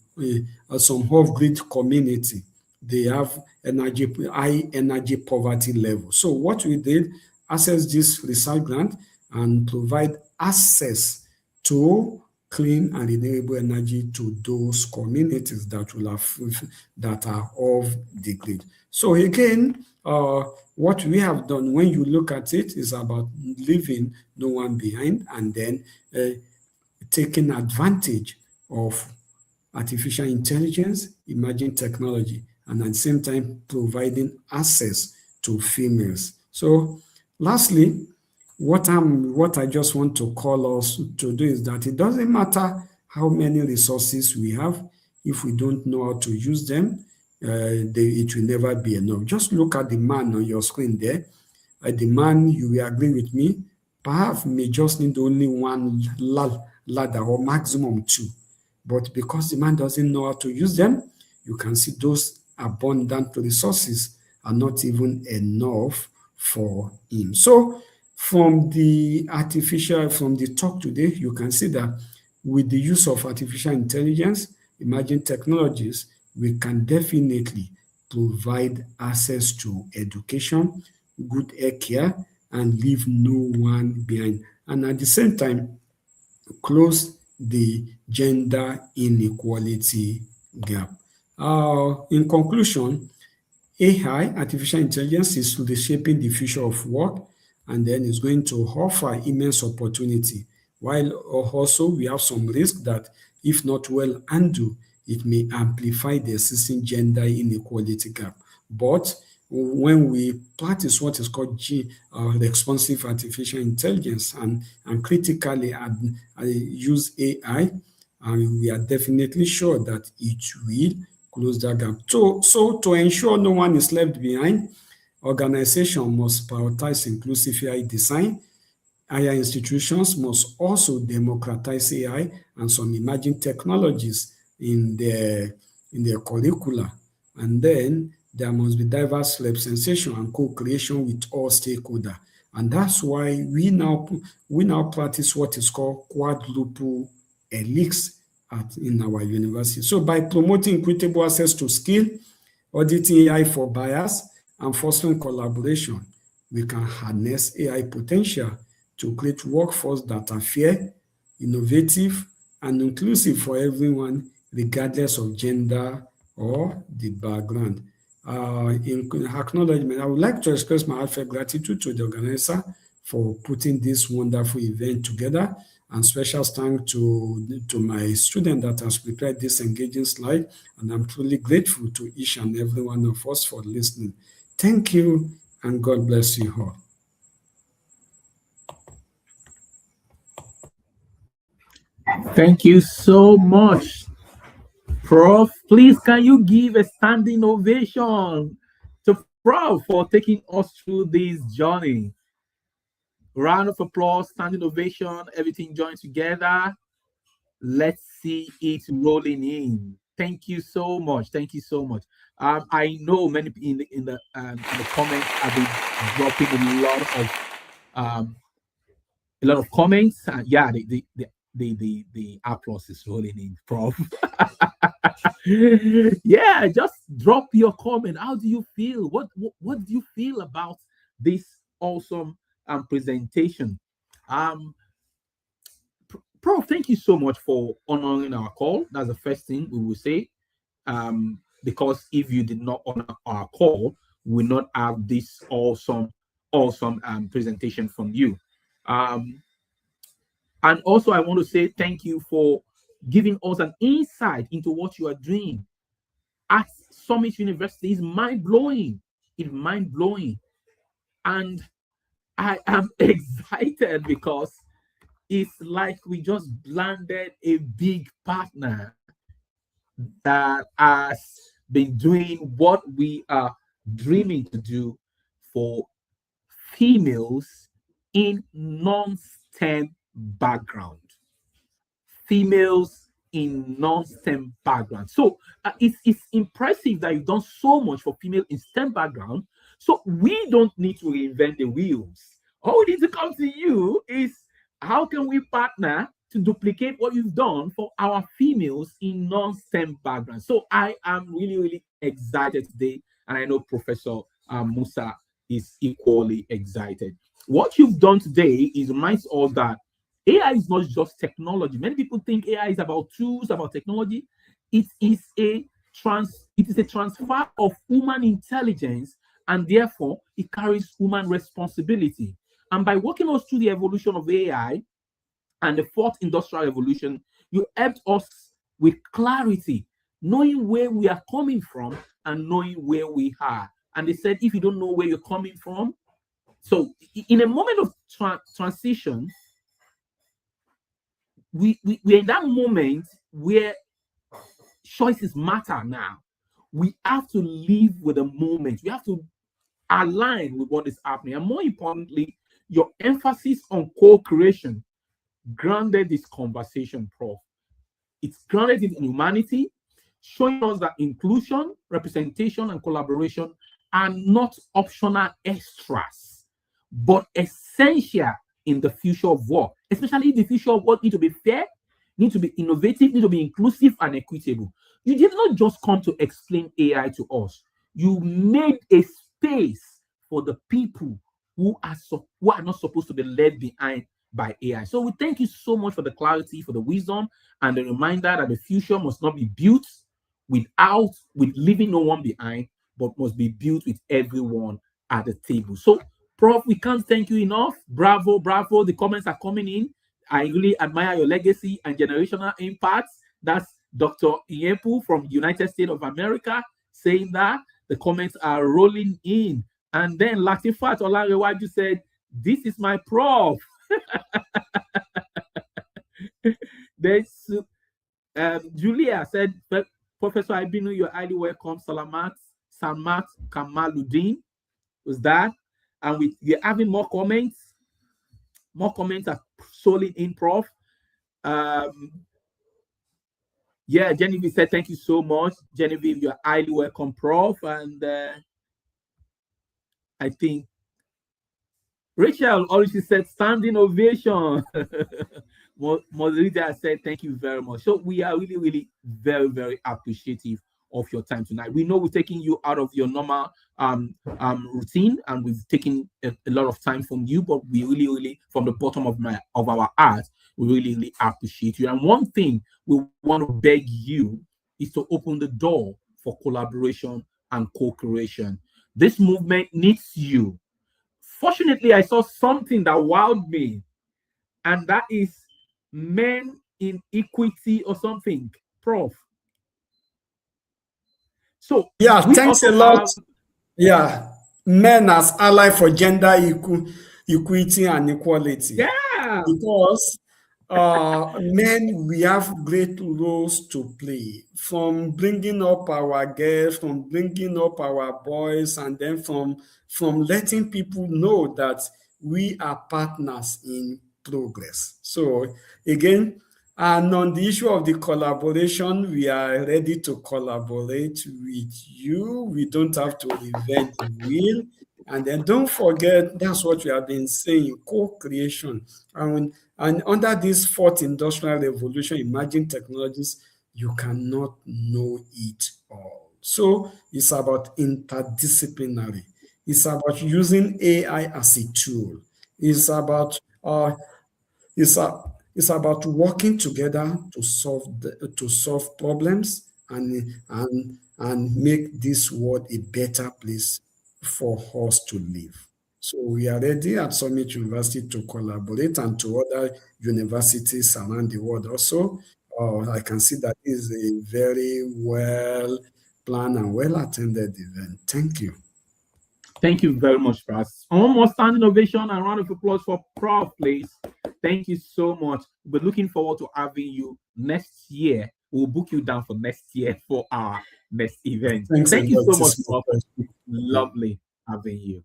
some off-grid community, they have high energy poverty level. So what we did, access this research grant and provide access to clean and renewable energy to those communities that are off the grid. So again, what we have done, when you look at it, is about leaving no one behind, and then taking advantage of artificial intelligence, emerging technology, and at the same time providing access to females. So lastly, what I just want to call us to do is that it doesn't matter how many resources we have, if we don't know how to use them, it will never be enough. Just look at the man on your screen there. The man, you will agree with me, perhaps may just need only one ladder or maximum 2. But because the man doesn't know how to use them, you can see those abundant resources are not even enough for him. So from the talk today, you can see that with the use of artificial intelligence, emerging technologies, we can definitely provide access to education, good health care, and leave no one behind. And at the same time, close the gender inequality gap. In conclusion, AI, artificial intelligence, is reshaping the future of work, and then it's going to offer immense opportunity, while also we have some risk that if not well handled, it may amplify the existing gender inequality gap. But when we practice what is called responsive artificial intelligence and critically use AI, we are definitely sure that it will close that gap. So to ensure no one is left behind, organizations must prioritize inclusive AI design. Higher institutions must also democratize AI and some emerging technologies in their curricula. And then there must be diverse representation and co-creation with all stakeholders. And that's why we now practice what is called quadruple helix in our university. So by promoting equitable access to skill, auditing AI for bias, and fostering collaboration. We can harness AI potential to create workforce that are fair, innovative, and inclusive for everyone, regardless of gender or the background. In acknowledgement, I would like to express my heartfelt gratitude to the organizer for putting this wonderful event together, and special thanks to my student that has prepared this engaging slide, and I'm truly grateful to each and every one of us for listening. Thank you, and God bless you all. Thank you so much, Prof. Please, can you give a standing ovation to Prof for taking us through this journey? Round of applause, standing ovation, everything joined together. Let's see it rolling in. Thank you so much. Thank you so much. I know many people in the comments have been dropping a lot of comments. Yeah, the applause is rolling in, Prof. Yeah, just drop your comment. How do you feel? What do you feel about this awesome presentation? Prof, thank you so much for honoring our call. That's the first thing we will say. Because if you did not honor our call, we will not have this awesome presentation from you. And also, I want to say thank you for giving us an insight into what you are doing at Summit University. Is mind-blowing. It's mind-blowing. And I am excited because it's like we just landed a big partner that has been doing what we are dreaming to do for females in non-STEM background. Females in non-STEM background. So it's impressive that you've done so much for female in STEM background. So we don't need to reinvent the wheels. All we need to come to you is how can we partner to duplicate what you've done for our females in non-STEM background. So I am really, really excited today. And I know Professor Musa is equally excited. What you've done today is reminds us that AI is not just technology. Many people think AI is about tools, about technology. It is a transfer of human intelligence, and therefore it carries human responsibility. And by walking us through the evolution of AI and the fourth industrial revolution, you helped us with clarity, knowing where we are coming from and knowing where we are. And they said, if you don't know where you're coming from, so in a moment of transition, we're in that moment where choices matter now. We have to live with the moment. We have to align with what is happening. And more importantly, your emphasis on co-creation grounded this conversation, Prof. It's grounded in humanity, showing us that inclusion, representation, and collaboration are not optional extras, but essential in the future of work, especially the future of work need to be fair, need to be innovative, need to be inclusive and equitable. You did not just come to explain AI to us. You made a space for the people who are not supposed to be led behind by AI. So we thank you so much for the clarity, for the wisdom, and the reminder that the future must not be built with leaving no one behind, but must be built with everyone at the table. So, Prof, we can't thank you enough. Bravo, bravo. The comments are coming in. I really admire your legacy and generational impact. That's Dr. Iyepu from United States of America saying that. The comments are rolling in. And then Latifat Olarewaju said, this is my prof. There's Julia said, Professor Ibinu, you're highly welcome. Samat Kamaluddin was that. And we're having more comments. More comments are solid in, Prof. Yeah, Genevieve said, thank you so much. Genevieve, you're highly welcome, Prof. And I think Rachel already said, standing ovation. Moderator said, thank you very much. So we are really, really very, very appreciative of your time tonight. We know we're taking you out of your normal routine, and we've taken a lot of time from you, but we really, from the bottom of our heart, we really appreciate you. And one thing we want to beg you is to open the door for collaboration and co-creation. This movement needs you. Fortunately, I saw something that wowed me, and that is men in equity or something, Prof. So yeah, thanks a lot. Yeah, men as ally for gender equity and equality. Yeah, because men, we have great roles to play, from bringing up our girls, from bringing up our boys, and then from letting people know that we are partners in progress. So again, and on the issue of the collaboration, we are ready to collaborate with you. We don't have to reinvent the wheel. And then don't forget, that's what we have been saying, co-creation. And under this fourth industrial revolution, emerging technologies, you cannot know it all. So it's about interdisciplinary. It's about using AI as a tool. It's about it's about working together to solve problems and make this world a better place for us to live. So we are ready at Summit University to collaborate, and to other universities around the world also. I can see that is a very well planned and well attended event. Thank you. Thank you very much, Prof. One more standing ovation and round of applause for Prof, please. Thank you so much. We're looking forward to having you next year. We'll book you down for next year for our next event. Thanks Thank you so much, Prof. Lovely having you.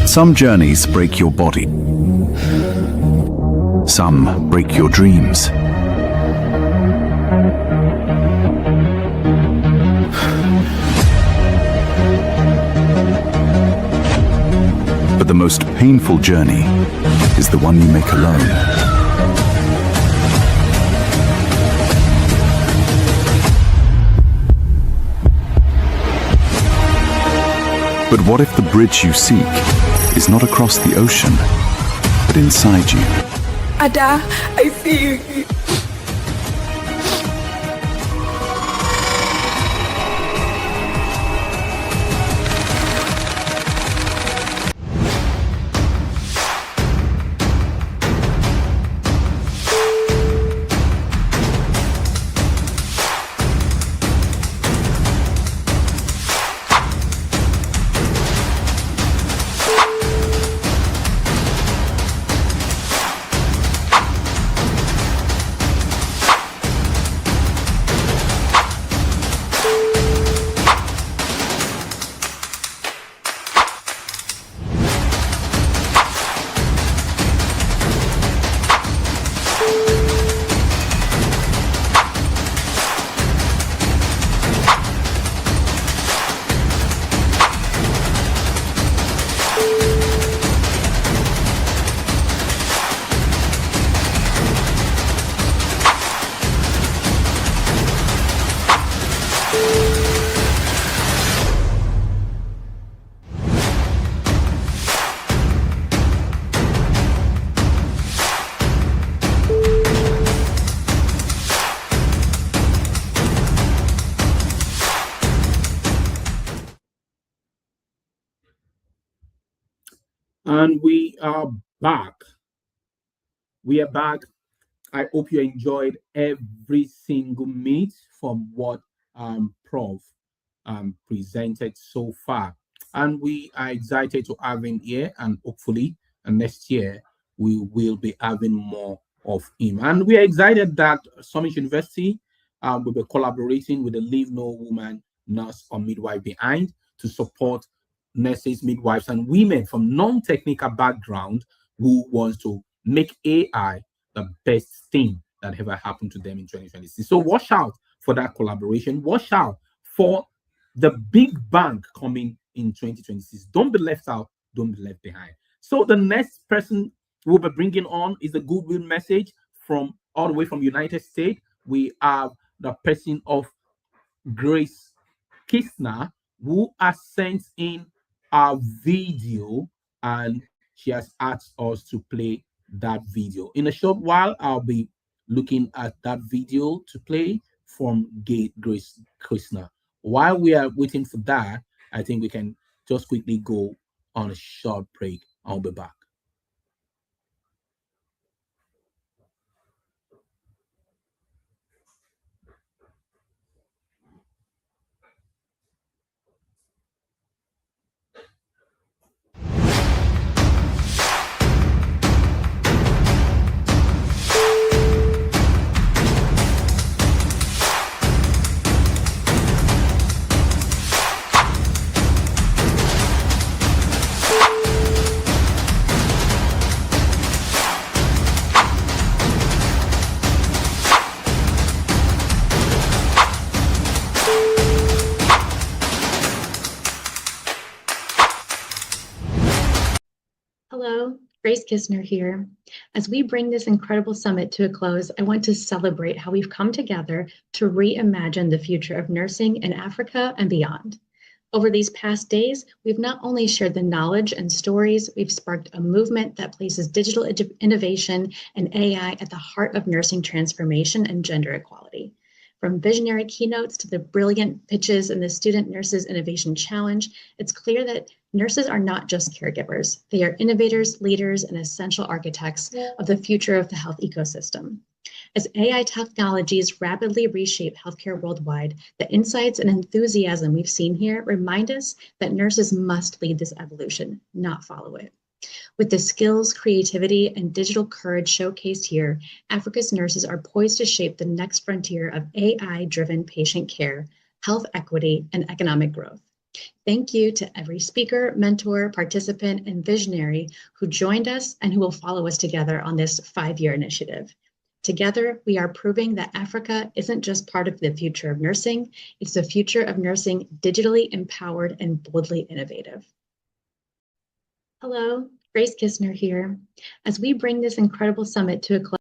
Some journeys break your body. Some break your dreams. But the most painful journey is the one you make alone. But what if the bridge you seek is not across the ocean, but inside you? Ada, I see you. And we are back. We are back. I hope you enjoyed every single minute from what Prof presented so far. And we are excited to have him here, and hopefully next year we will be having more of him. And we are excited that Summit University will be collaborating with the Leave No Woman Nurse or Midwife Behind to support nurses, midwives, and women from non-technical background who wants to make AI the best thing that ever happened to them in 2026. So watch out for that collaboration. Watch out for the big bang coming in 2026. Don't be left out. Don't be left behind. So the next person we'll be bringing on is a goodwill message from all the way from United States. We have the person of Grace Kisner, who has sent in a video, and she has asked us to play that video. In a short while, I'll be looking at that video to play from Grace Kisner. While we are waiting for that, I think we can just quickly go on a short break. I'll be back. Hello, Grace Kisner here. As we bring this incredible summit to a close, I want to celebrate how we've come together to reimagine the future of nursing in Africa and beyond. Over these past days, we've not only shared the knowledge and stories, we've sparked a movement that places digital innovation and AI at the heart of nursing transformation and gender equality. From visionary keynotes to the brilliant pitches in the Student Nurses Innovation Challenge, it's clear that nurses are not just caregivers. They are innovators, leaders, and essential architects of the future of the health ecosystem. As AI technologies rapidly reshape healthcare worldwide, the insights and enthusiasm we've seen here remind us that nurses must lead this evolution, not follow it. With the skills, creativity, and digital courage showcased here, Africa's nurses are poised to shape the next frontier of AI-driven patient care, health equity, and economic growth. Thank you to every speaker, mentor, participant, and visionary who joined us and who will follow us together on this 5-year initiative. Together, we are proving that Africa isn't just part of the future of nursing, it's the future of nursing digitally empowered and boldly innovative. Hello, Grace Kisner here. As we bring this incredible summit to a close,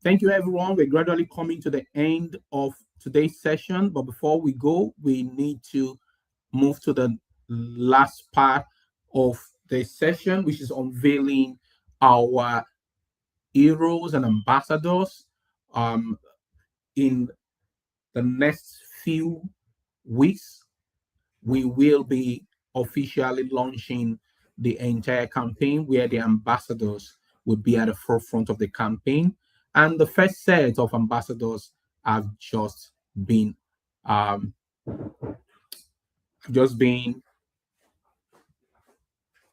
Thank you, everyone. We're gradually coming to the end of today's session, but before we go, we need to move to the last part of the session, which is unveiling our heroes and ambassadors. In the next few weeks, we will be officially launching the entire campaign where the ambassadors will be at the forefront of the campaign. And the first set of ambassadors have just been um,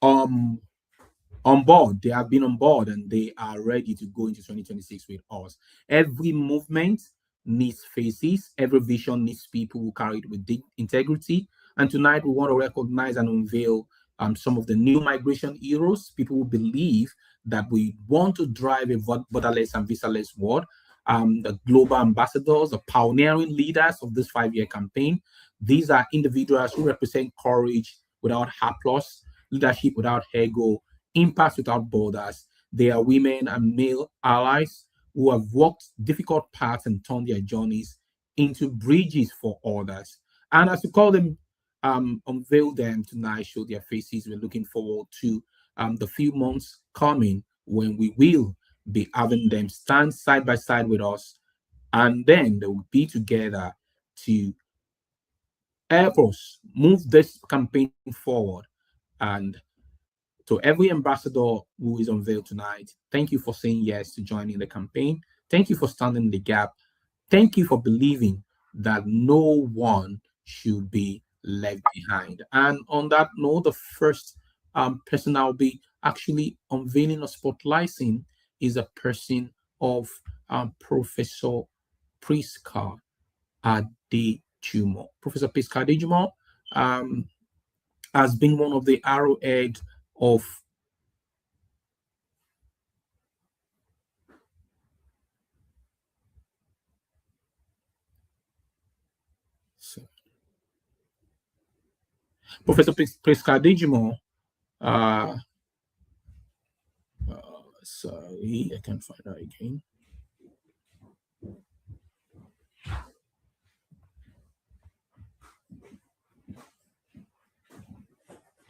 on board. They have been on board and they are ready to go into 2026 with us. Every movement needs faces. Every vision needs people who carry it with integrity. And tonight we want to recognize and unveil some of the new migration heroes, people who believe that we want to drive a borderless and visa-less world. The global ambassadors, the pioneering leaders of this 5-year campaign. These are individuals who represent courage without applause, leadership without ego, impact without borders. They are women and male allies who have walked difficult paths and turned their journeys into bridges for others. And as we call them, unveil them tonight, show their faces, we're looking forward to the few months coming when we will be having them stand side by side with us, and then they will be together to help us move this campaign forward. And to every ambassador who is unveiled tonight, thank you for saying yes to joining the campaign. Thank you for standing in the gap. Thank you for believing that no one should be left behind. And on that note, the first person I'll be actually unveiling or spotlighting is a person of Professor Priska Adejumo. Professor Priska Adejumo has been one of the arrowhead of Professor Priska Adejumo. Sorry, I can't find her again.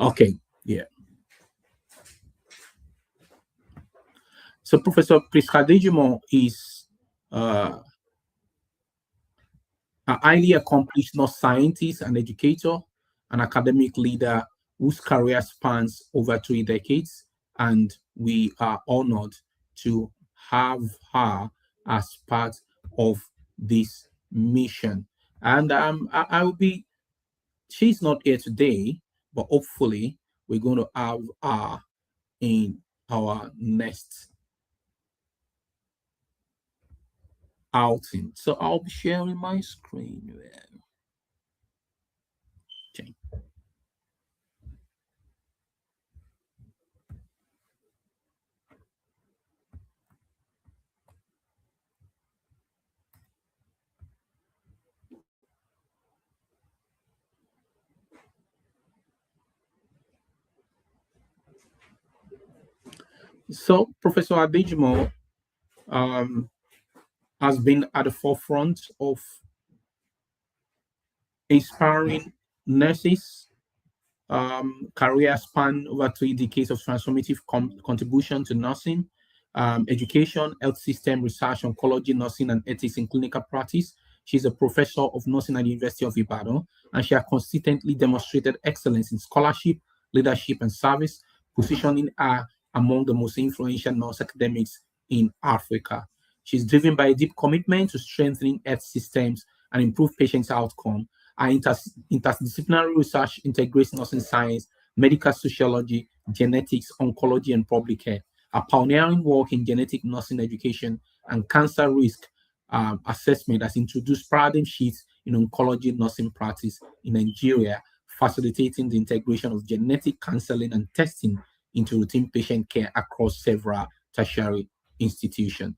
Okay, yeah. So Professor Priska Adejumo is a highly accomplished nurse scientist and educator, an academic leader whose career spans over 3 decades, and we are honored to have her as part of this mission. And she's not here today, but hopefully we're going to have her in our next outing. So I'll be sharing my screen. Okay. So Professor Adejumo has been at the forefront of inspiring nurses, career span over 3 decades of transformative contribution to nursing, education, health system, research, oncology, nursing, and ethics in clinical practice. She's a professor of nursing at the University of Ibadan, and she has consistently demonstrated excellence in scholarship, leadership, and service, positioning her among the most influential nurse academics in Africa. She's driven by a deep commitment to strengthening health systems and improve patients' outcome. Our interdisciplinary research integrates nursing science, medical sociology, genetics, oncology, and public health. Our pioneering work in genetic nursing education and cancer risk assessment has introduced paradigm shifts in oncology nursing practice in Nigeria, facilitating the integration of genetic counseling and testing into routine patient care across several tertiary institutions.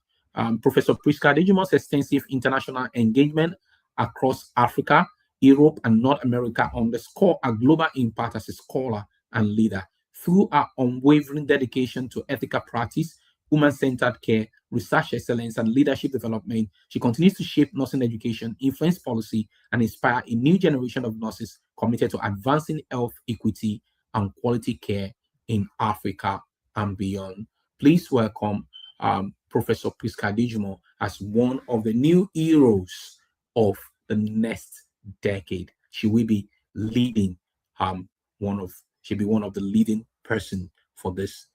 Professor Priska Adejumo's extensive international engagement across Africa, Europe, and North America underscore a global impact as a scholar and leader. Through her unwavering dedication to ethical practice, human-centered care, research excellence, and leadership development, she continues to shape nursing education, influence policy, and inspire a new generation of nurses committed to advancing health equity and quality care in Africa and beyond. Please welcome Professor Priska Dijimo as one of the new heroes of the next decade. She will be leading she'll be one of the leading person for this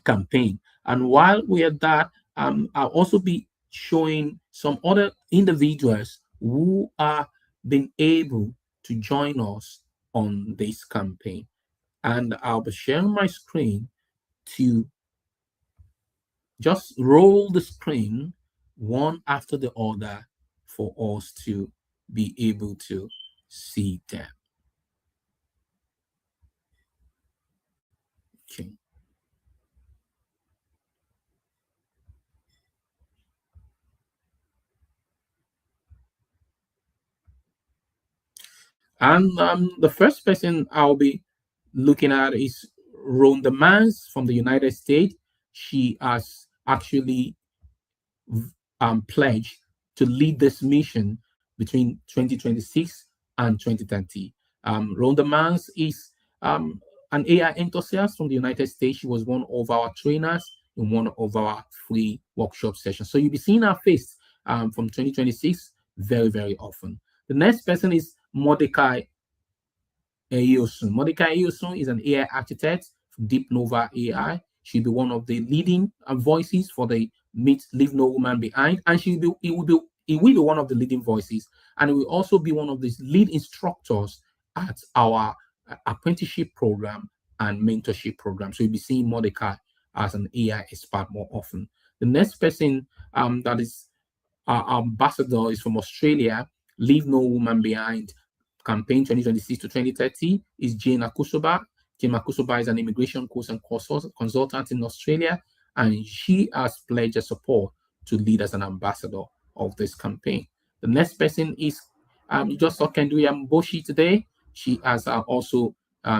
campaign. And while we are that, I'll also be showing some other individuals who are being able to join us on this campaign. And I'll be sharing my screen to just roll the screen one after the other for us to be able to see them. Okay. And the first person I'll be looking at is Rhonda Mans from the United States. She has actually pledged to lead this mission between 2026 and 2030. Rhonda Mans is an AI enthusiast from the United States. She was one of our trainers in one of our free workshop sessions. So you'll be seeing her face from 2026 very, very often. The next person is Mordecai Eyosun. Mordecai Eyosun is an AI architect for Deep Nova AI. She'll be one of the leading voices for the Leave No Woman Behind, and he will be one of the leading voices, and he will also be one of the lead instructors at our apprenticeship program and mentorship program. So you'll be seeing Mordecai as an AI expert more often. The next person that is our ambassador is from Australia, Leave No Woman Behind campaign 2026 to 2030 is Jane Akusoba. Jane Akusoba is an immigration coach and consultant in Australia, and she has pledged her support to lead as an ambassador of this campaign. The next person is, you just saw Kendria Mboshi today. She has also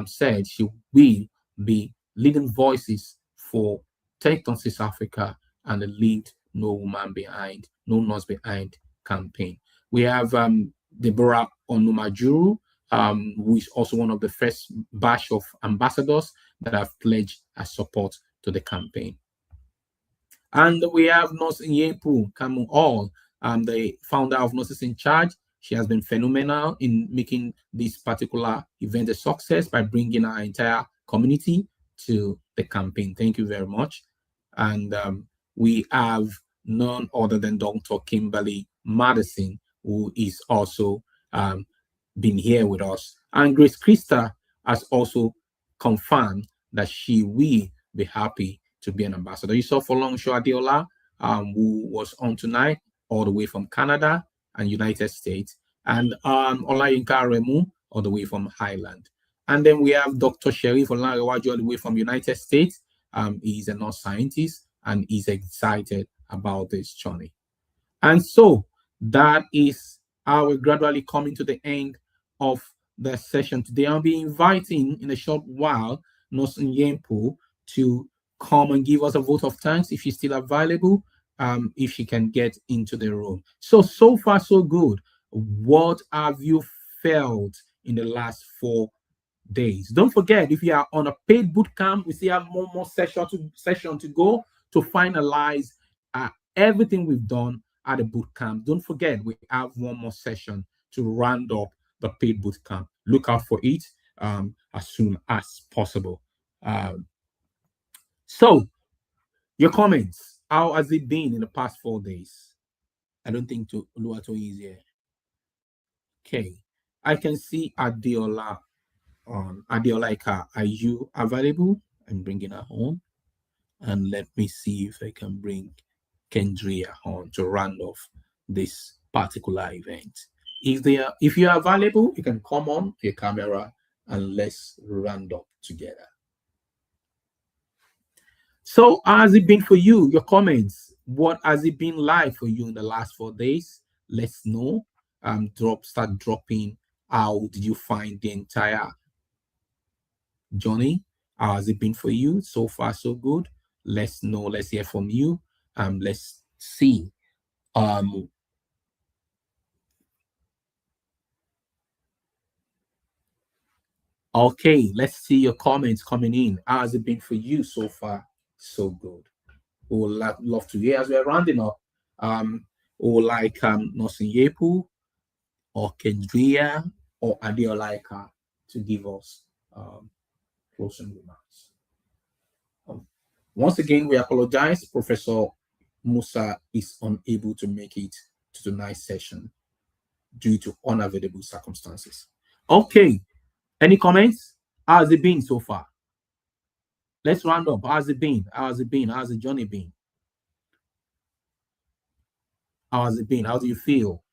said she will be leading voices for Tectonics Africa and the Lead No Woman Behind, No Nurse Behind campaign. We have Deborah Onumajuru, who is also one of the first batch of ambassadors that have pledged a support to the campaign. And we have Nurse Nyepu Kamu-All, the founder of Nurses in Charge. She has been phenomenal in making this particular event a success by bringing our entire community to the campaign. Thank you very much. And we have none other than Dr. Kimberly Madison, who is also been here with us. And Grace Krista has also confirmed that she will be happy to be an ambassador. You saw Folorunsho Adeola, who was on tonight, all the way from Canada and United States, and Olayinka Aremu, all the way from Highland. And then we have Dr. Sherif Olarewaju, all the way from United States. He's a nurse scientist, and he's excited about this journey. And so that is how we're gradually coming to the end of the session today. I'll be inviting in a short while Nurse Nyempu to come and give us a vote of thanks if she's still available, if she can get into the room. So far, so good. What have you felt in the last 4 days? Don't forget, if you are on a paid bootcamp, we still have one more session to go to finalize everything we've done at the bootcamp. Don't forget, we have one more session to round up the paid bootcamp. Look out for it as soon as possible. So, your comments. How has it been in the past 4 days? I don't think Oluwato is here. Okay, I can see Adeola on. Adeola, are you available? I'm bringing her on. And let me see if I can bring Kendria on to round off this particular event. If you are available, you can come on your camera and let's round up together. So, how has it been for you? Your comments. What has it been like for you in the last 4 days? Let's know. Start dropping. How did you find the entire journey? How has it been for you? So far, so good. Let's know. Let's hear from you. Let's see. Okay, let's see your comments coming in. How has it been for you so far? So good. We would love to hear as we're rounding up. We would like Nosin Yepu or Kendria or Adeolaika to give us closing remarks. Once again, we apologize. Professor Musa is unable to make it to tonight's session due to unavoidable circumstances. Okay, any comments? How has it been so far? Let's round up. How's it been? How's it been? How's the journey been? How has it been? How do you feel?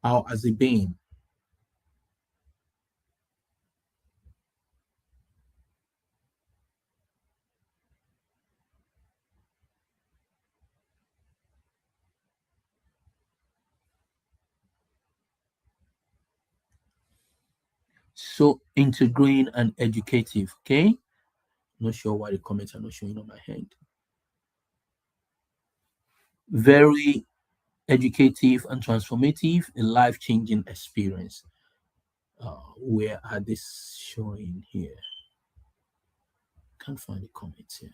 How has it been? So integrating and educative, okay? Not sure why the comments are not showing on my hand. Very educative and transformative, a life-changing experience. Where are this showing here? Can't find the comments here.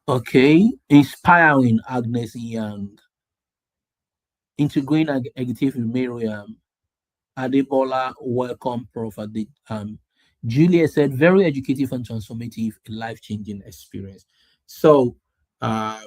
Okay, inspiring Agnes Young. Integrating and educative with Miriam. Adebola, welcome, Prof. Julia said, very educative and transformative, a life-changing experience. So, and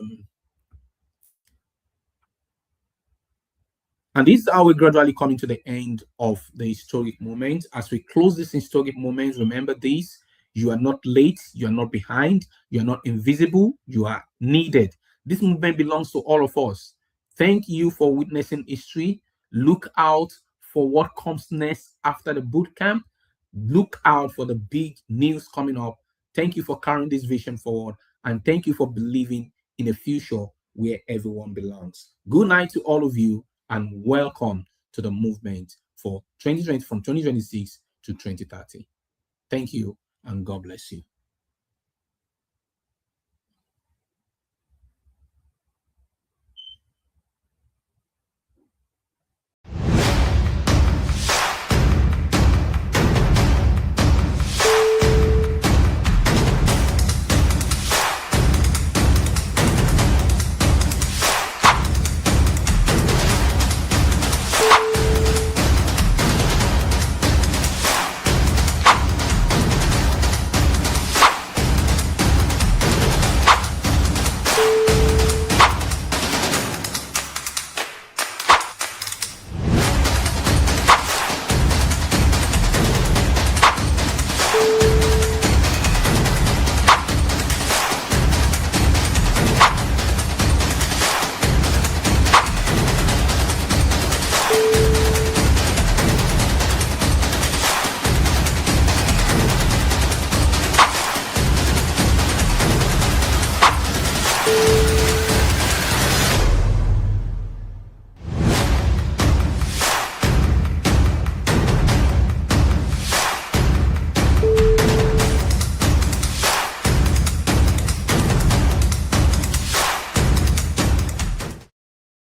this is how we're gradually coming to the end of the historic moment. As we close this historic moment, remember this: you are not late, you are not behind, you are not invisible, you are needed. This movement belongs to all of us. Thank you for witnessing history. Look out for what comes next after the boot camp. Look out for the big news coming up. Thank you for carrying this vision forward, and thank you for believing in a future where everyone belongs. Good night to all of you, and welcome to the movement for 2020 from 2026 to 2030. Thank you, and God bless you.